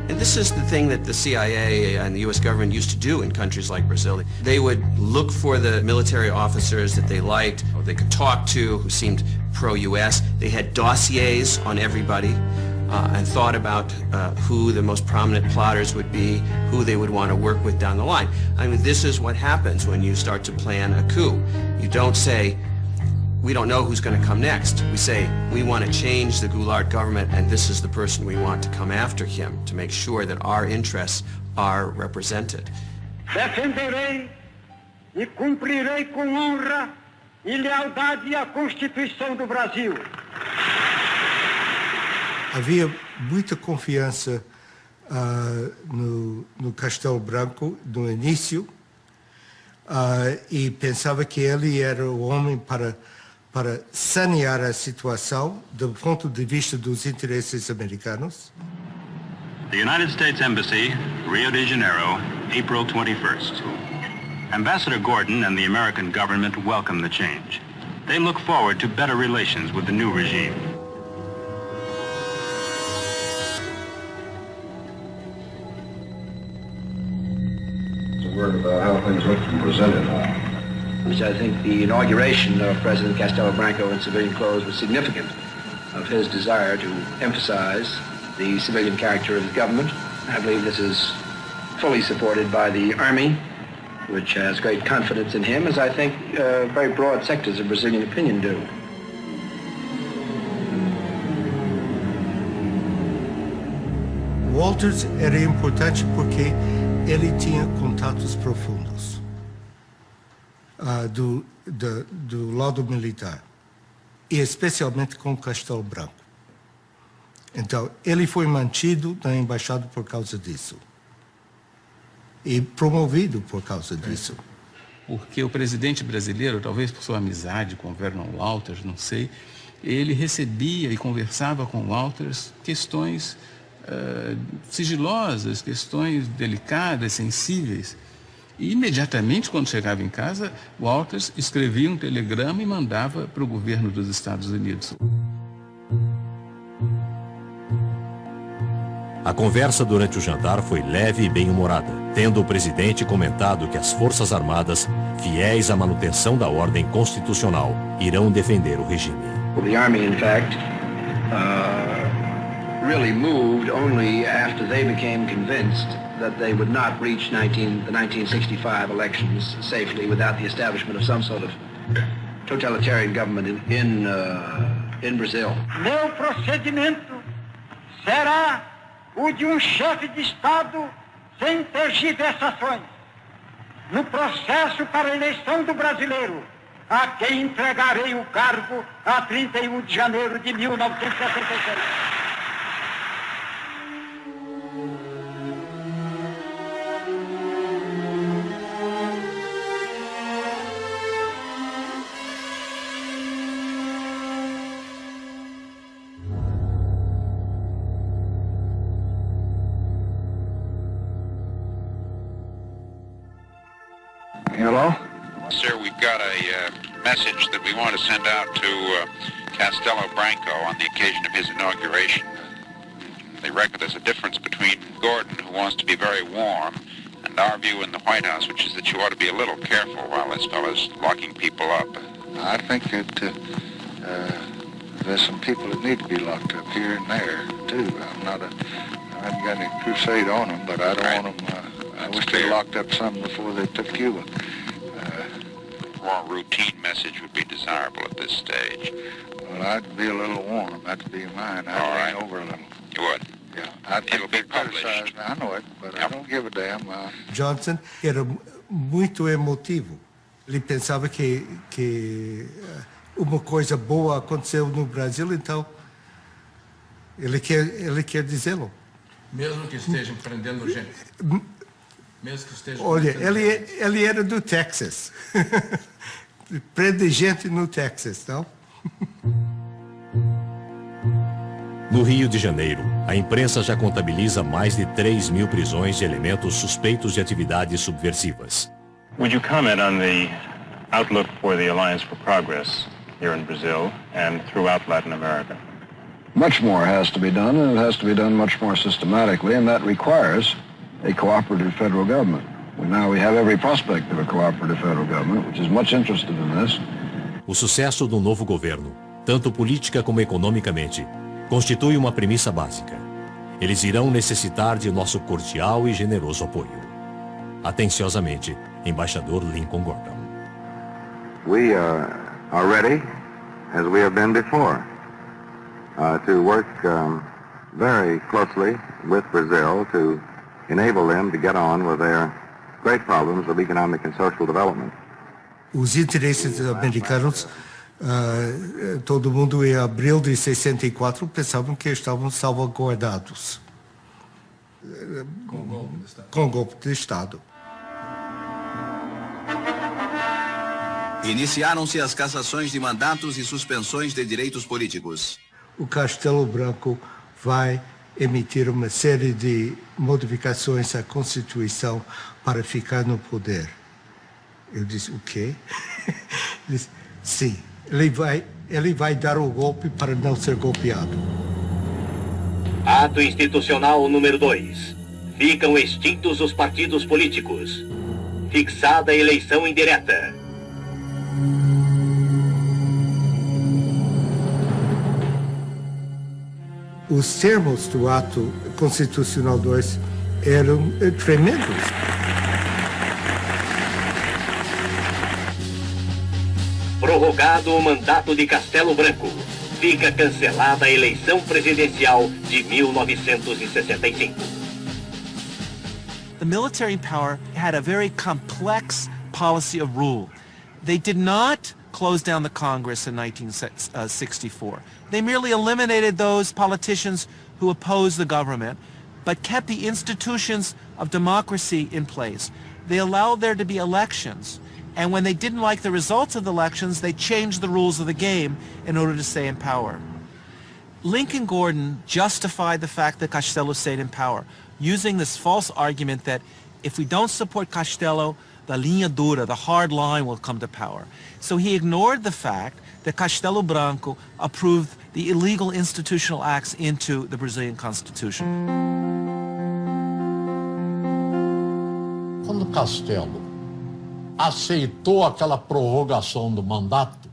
And this is the thing that the CIA and the U.S. government used to do in countries like Brazil. They would look for the military officers that they liked, or they could talk to, who seemed pro-U.S. They had dossiers on everybody and thought about who the most prominent plotters would be, who they would want to work with down the line. I mean, this is what happens when you start to plan a coup. You don't say, we don't know who's going to come next. We say, we want to change the Goulart government, and this is the person we want to come after him to make sure that our interests are represented. Defenderei e cumprirei com honra e lealdade a Constituição do Brasil. Havia muita confiança no Castelo Branco no início e pensava que ele era o homem para sanear a situação do ponto de vista dos interesses americanos. The United States Embassy, Rio de Janeiro, April 21st. Ambassador Gordon and the American government welcome the change. They look forward to better relations with the new regime. A word about how things look from Brazilian now. Which I think the inauguration of President Castelo Branco in civilian clothes was significant of his desire to emphasize the civilian character of his government. I believe this is fully supported by the Army, which has great confidence in him, as I think very broad sectors of Brazilian opinion do. Walters era importante porque ele tinha contatos profundos do lado militar, e especialmente com Castelo Branco. Então, ele foi mantido na embaixada por causa disso. E promovido por causa disso. Porque o presidente brasileiro, talvez por sua amizade com Vernon Walters, não sei, ele recebia e conversava com Walters questões sigilosas, questões delicadas, sensíveis. E imediatamente, quando chegava em casa, Walters escrevia um telegrama e mandava para o governo dos Estados Unidos. A conversa durante o jantar foi leve e bem-humorada, tendo o presidente comentado que as Forças Armadas, fiéis à manutenção da ordem constitucional, irão defender o regime. The Army, in fact, really moved only after they became convinced that they would not reach the 1965 elections safely without the establishment of some sort of totalitarian government in Brazil. Meu procedimento será o de um chefe de Estado sem tergiversações. No processo para a eleição do brasileiro, a quem entregarei o cargo a 31 de janeiro de 1976. Hello? Sir, we've got a message that we want to send out to Castelo Branco on the occasion of his inauguration. They reckon there's a difference between Gordon, who wants to be very warm, and our view in the White House, which is that you ought to be a little careful while this fellow's locking people up. I think that there's some people that need to be locked up here and there, too. I haven't got any crusade on them, but I don't want them... I wish they locked up some before they took Cuba. More routine message would be desirable at this stage. Well, I'd be a little warm. That'd be mine. I'd lean over a little. You would? Yeah. I'd take a big criticized. I know it, but I don't give a damn. Johnson era muito emotivo. Ele pensava que uma coisa boa aconteceu no Brasil, então ele quer dizê-lo. Mesmo que esteja empreendendo gente. Mesmo que esteja... Olha, ele era do Texas. Prende gente no Texas, não? No Rio de Janeiro, a imprensa já contabiliza mais de 3.000 prisões de elementos suspeitos de atividades subversivas. Would you comment on the outlook for the Alliance for Progress here in Brazil and throughout Latin America? Much more has to be done, and it has to be done much more systematically, and that requires a cooperative federal government. We have every prospect of a cooperative federal government, which is much interested in this. O sucesso do novo governo, tanto política como economicamente, constitui uma premissa básica. Eles irão necessitar de nosso cordial e generoso apoio. Atenciosamente, Embaixador Lincoln Gordon. We are ready, as we have been before, to work very closely with Brazil to enable them to get on with their great problems of economic and social development. Os interesses americanos, todo mundo em abril de 64 pensavam que estavam salvaguardados com golpe de Estado. Iniciaram-se as cassações de mandatos e suspensões de direitos políticos. O Castelo Branco vai emitir uma série de modificações à Constituição para ficar no poder. Eu disse, o quê? Ele disse, sim, ele vai dar o golpe para não ser golpeado. Ato institucional número 2. Ficam extintos os partidos políticos. Fixada a eleição indireta. Os termos do ato constitucional 2 eram tremendos. Prorrogado o mandato de Castelo Branco, fica cancelada a eleição presidencial de 1965. The military power had a very complex policy of rule. They did not close down the Congress in 1964. They merely eliminated those politicians who opposed the government, but kept the institutions of democracy in place. They allowed there to be elections, and when they didn't like the results of the elections, they changed the rules of the game in order to stay in power. Lincoln Gordon justified the fact that Castelo stayed in power, using this false argument that if we don't support Castelo, the linha dura, the hard line, will come to power. So he ignored the fact that Castelo Branco approved the illegal institutional acts into the Brazilian Constitution. Quando Castelo aceitou aquela prorrogação do mandato,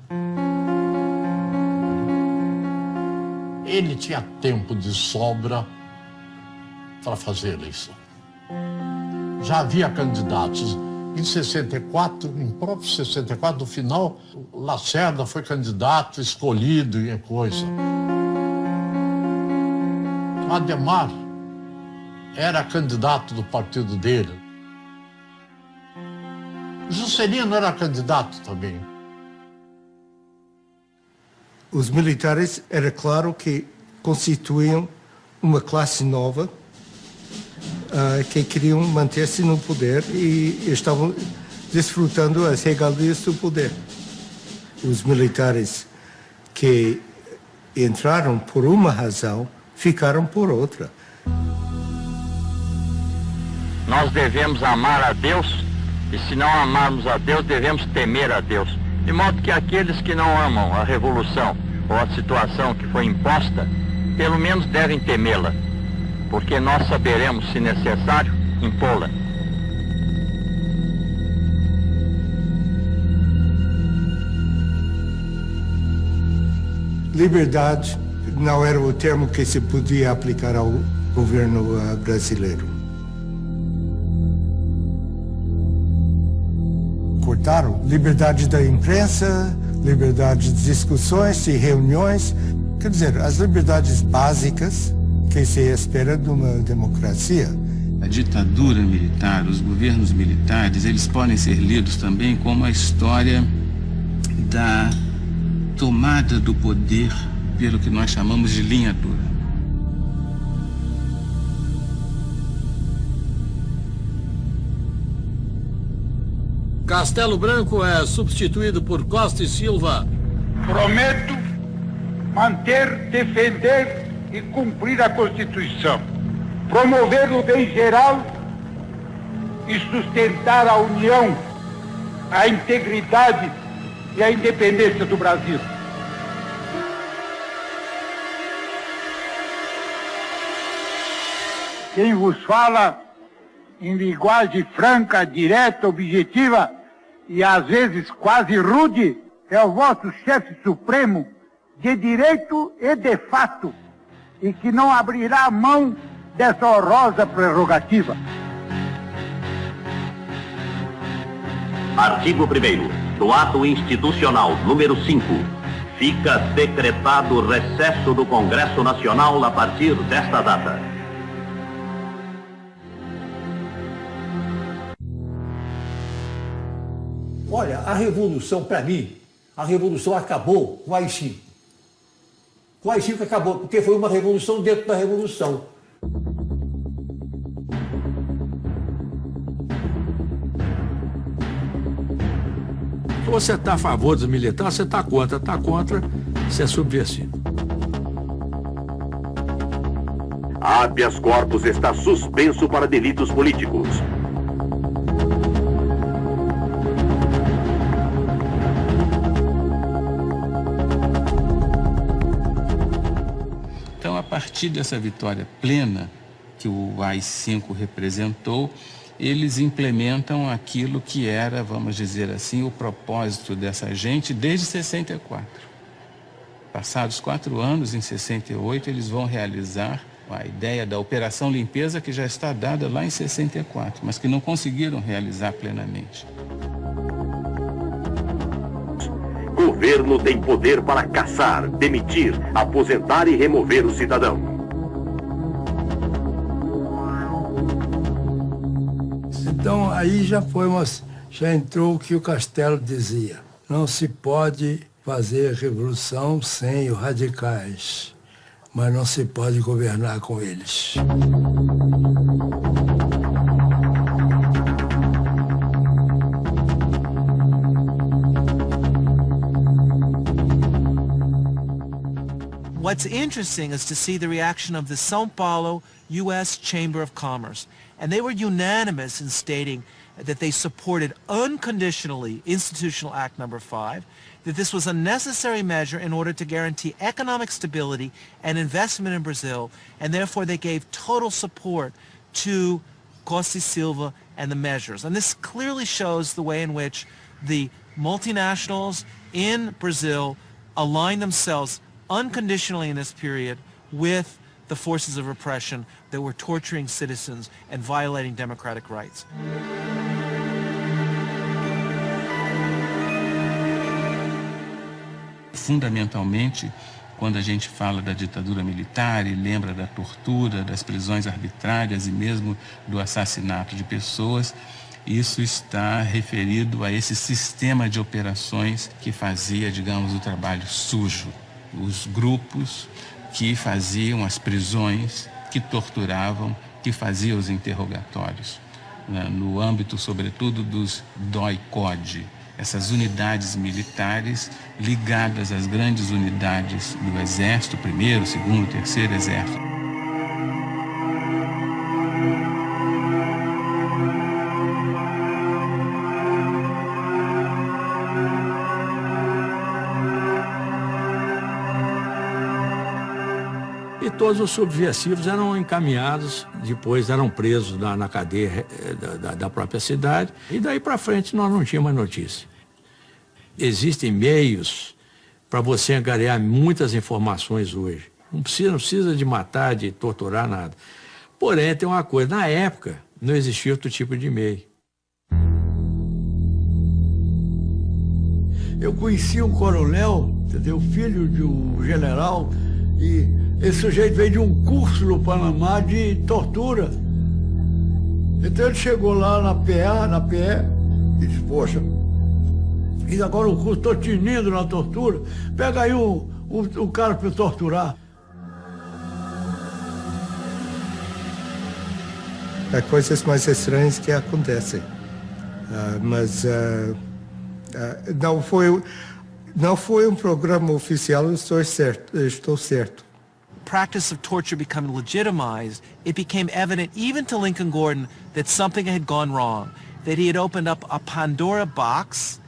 ele tinha tempo de sobra para fazer a eleição. Já havia candidatos, Em 64, em próprio 64, no final, Lacerda foi candidato, escolhido e coisa. Ademar era candidato do partido dele. Juscelino era candidato também. Os militares, era claro que constituíam uma classe nova que queriam manter-se no poder e estavam desfrutando as regalias do poder. Os militares que entraram por uma razão, ficaram por outra. Nós devemos amar a Deus e, se não amarmos a Deus, devemos temer a Deus. De modo que aqueles que não amam a revolução ou a situação que foi imposta, pelo menos devem temê-la, porque nós saberemos, se necessário, impô-la. Liberdade não era o termo que se podia aplicar ao governo brasileiro. Cortaram liberdade da imprensa, liberdade de discussões e reuniões, quer dizer, as liberdades básicas que se espera de uma democracia. A ditadura militar, os governos militares, eles podem ser lidos também como a história da tomada do poder pelo que nós chamamos de linha dura. Castelo Branco é substituído por Costa e Silva. Prometo manter, defender e cumprir a Constituição, promover o bem geral e sustentar a união, a integridade e a independência do Brasil. Quem vos fala em linguagem franca, direta, objetiva e às vezes quase rude é o vosso chefe supremo de direito e de fato, e que não abrirá mão dessa honrosa prerrogativa. Artigo 1º do Ato Institucional número 5. Fica decretado recesso do Congresso Nacional a partir desta data. Olha, a revolução, para mim, a revolução acabou com o AI-5. Com o AI-5 acabou, porque foi uma revolução dentro da revolução. Você está a favor dos militares, você está contra, você é subversivo. Habeas corpus está suspenso para delitos políticos. Então, a partir dessa vitória plena que o AI-5 representou, eles implementam aquilo que era, vamos dizer assim, o propósito dessa gente desde 64. Passados 4 anos, em 68, eles vão realizar a ideia da Operação Limpeza, que já está dada lá em 64, mas que não conseguiram realizar plenamente. O governo tem poder para caçar, demitir, aposentar e remover o cidadão. Então aí já entrou o que o Castelo dizia. Não se pode fazer revolução sem os radicais, mas não se pode governar com eles. What's interesting is to see the reaction of the São Paulo U.S. Chamber of Commerce. And they were unanimous in stating that they supported unconditionally Institutional Act No. 5, that this was a necessary measure in order to guarantee economic stability and investment in Brazil, and therefore they gave total support to Costa e Silva and the measures. And this clearly shows the way in which the multinationals in Brazil aligned themselves unconditionally in this period with the forces of repression that were torturing citizens and violating democratic rights. fundamentalmente, quando a gente fala da ditadura militar e lembra da tortura, das prisões arbitrárias e mesmo do assassinato de pessoas, isso está referido a esse sistema de operações que fazia, digamos, o trabalho sujo. Os grupos que faziam as prisões, que torturavam, que faziam os interrogatórios, né, no âmbito, sobretudo, dos DOI-CODE, essas unidades militares ligadas às grandes unidades do Exército, 1º, 2º, 3º Exército. E todos os subversivos eram encaminhados, depois eram presos na cadeia da própria cidade, e daí para frente nós não tínhamos mais notícia. Existem meios para você angariar muitas informações hoje. Não precisa de matar, de torturar, nada. Porém, tem uma coisa, na época não existia outro tipo de meio. Eu conheci um coronel, entendeu? Filho de um general, e esse sujeito veio de um curso no Panamá de tortura. Então ele chegou lá na PE, e disse, poxa, fiz agora um curso, estou tinindo na tortura, pega aí um cara para torturar. Há coisas mais estranhas que acontecem, mas não foi um programa oficial, estou certo. Practice of torture becoming legitimized, it became evident even to Lincoln Gordon that something had gone wrong, that he had opened up a Pandora box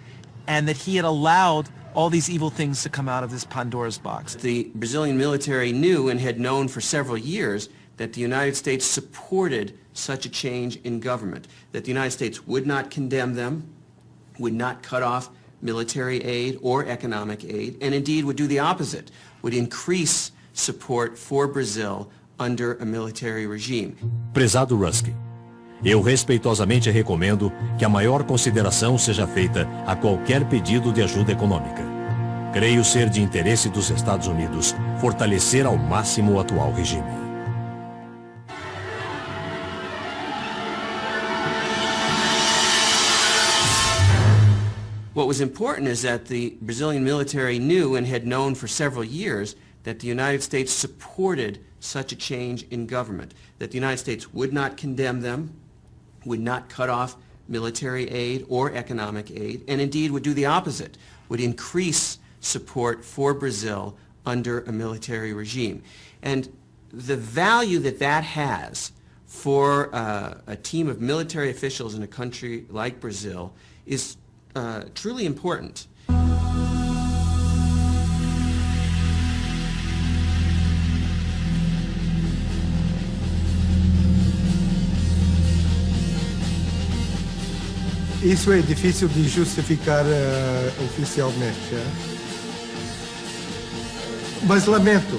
and that he had allowed all these evil things to come out of this Pandora's box. The Brazilian military knew and had known for several years that the United States supported such a change in government, that the United States would not condemn them, would not cut off military aid or economic aid, and indeed would do the opposite, would increase support for Brazil under a military regime. Prezado Rusk, eu respeitosamente recomendo que a maior consideração seja feita a qualquer pedido de ajuda econômica. Creio ser de interesse dos Estados Unidos fortalecer ao máximo o atual regime. What was important is that the Brazilian military knew and had known for several years that the United States supported such a change in government, that the United States would not condemn them, would not cut off military aid or economic aid, and indeed would do the opposite, would increase support for Brazil under a military regime. And the value that that has for a team of military officials in a country like Brazil is truly important. Isso é difícil de justificar oficialmente. Mas lamento.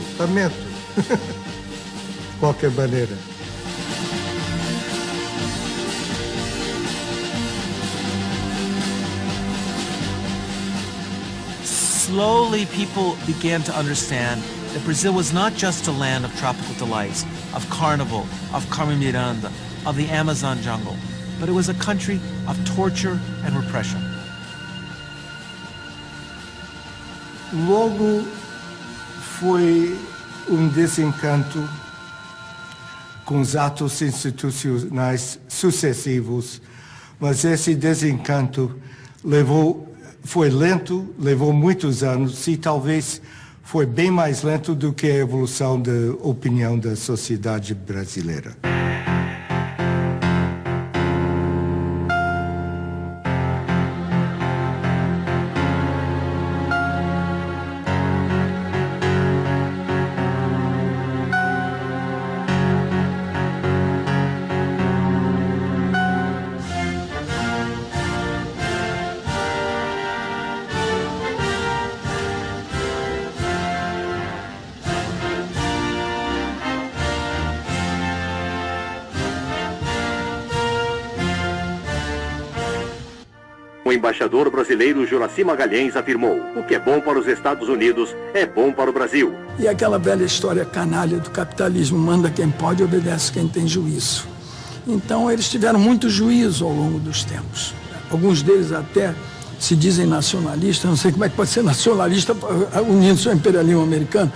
De qualquer maneira. Slowly people began to understand that Brazil was not just a land of tropical delights, of carnival, of Carmen Miranda, of the Amazon jungle, but it was a country of torture and repression. Logo foi desencanto com os atos institucionais sucessivos, mas esse desencanto foi lento, levou muitos anos e talvez foi bem mais lento do que a evolução da opinião da sociedade brasileira. O embaixador brasileiro Juraci Magalhães afirmou: o que é bom para os Estados Unidos é bom para o Brasil. E aquela velha história canalha do capitalismo, manda quem pode, obedece quem tem juízo. Então eles tiveram muito juízo ao longo dos tempos. Alguns deles até se dizem nacionalistas, não sei como é que pode ser nacionalista unindo-se ao imperialismo americano.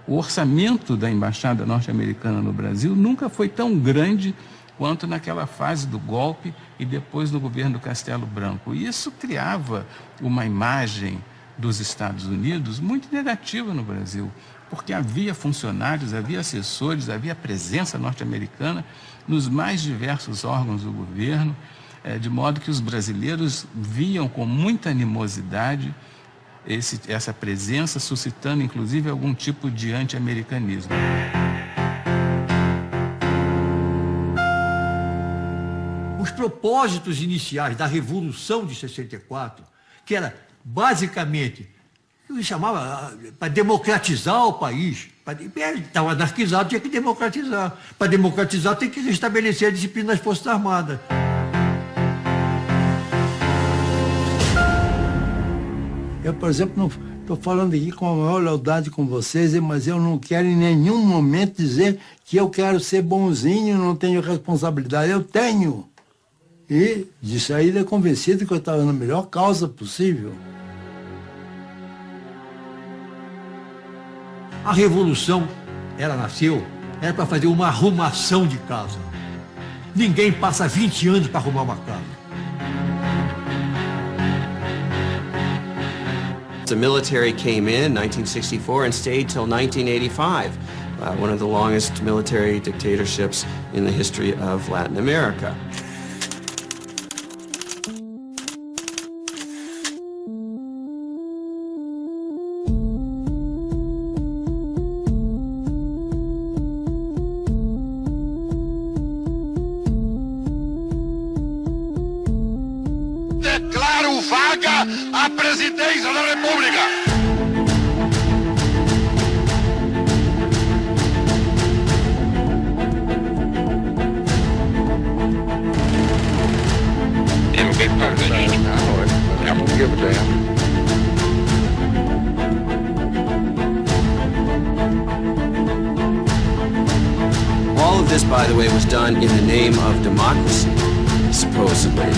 O orçamento da Embaixada norte-americana no Brasil nunca foi tão grande quanto naquela fase do golpe e depois do governo Castelo Branco. E isso criava uma imagem dos Estados Unidos muito negativa no Brasil, porque havia funcionários, havia assessores, havia presença norte-americana nos mais diversos órgãos do governo, de modo que os brasileiros viam com muita animosidade essa presença, suscitando inclusive algum tipo de anti-americanismo. Os propósitos iniciais da Revolução de 64, que era basicamente, eu chamava para democratizar o país, estava anarquizado, tinha que democratizar. Para democratizar tem que restabelecer a disciplina das Forças Armadas. Eu, por exemplo, não estou falando aqui com a maior lealdade com vocês, mas eu não quero em nenhum momento dizer que eu quero ser bonzinho, não tenho responsabilidade. Eu tenho. E de saída convencido que eu estava na melhor causa possível. A Revolução, ela nasceu, era para fazer uma arrumação de casa. Ninguém passa 20 anos para arrumar uma casa. The military came in 1964 and stayed till 1985, one of the longest military dictatorships in the history of Latin America. Declaro vaga a presidência da República. It'll be published. I know it, but I don't give a damn. All of this, by the way, was done in the name of democracy, supposedly.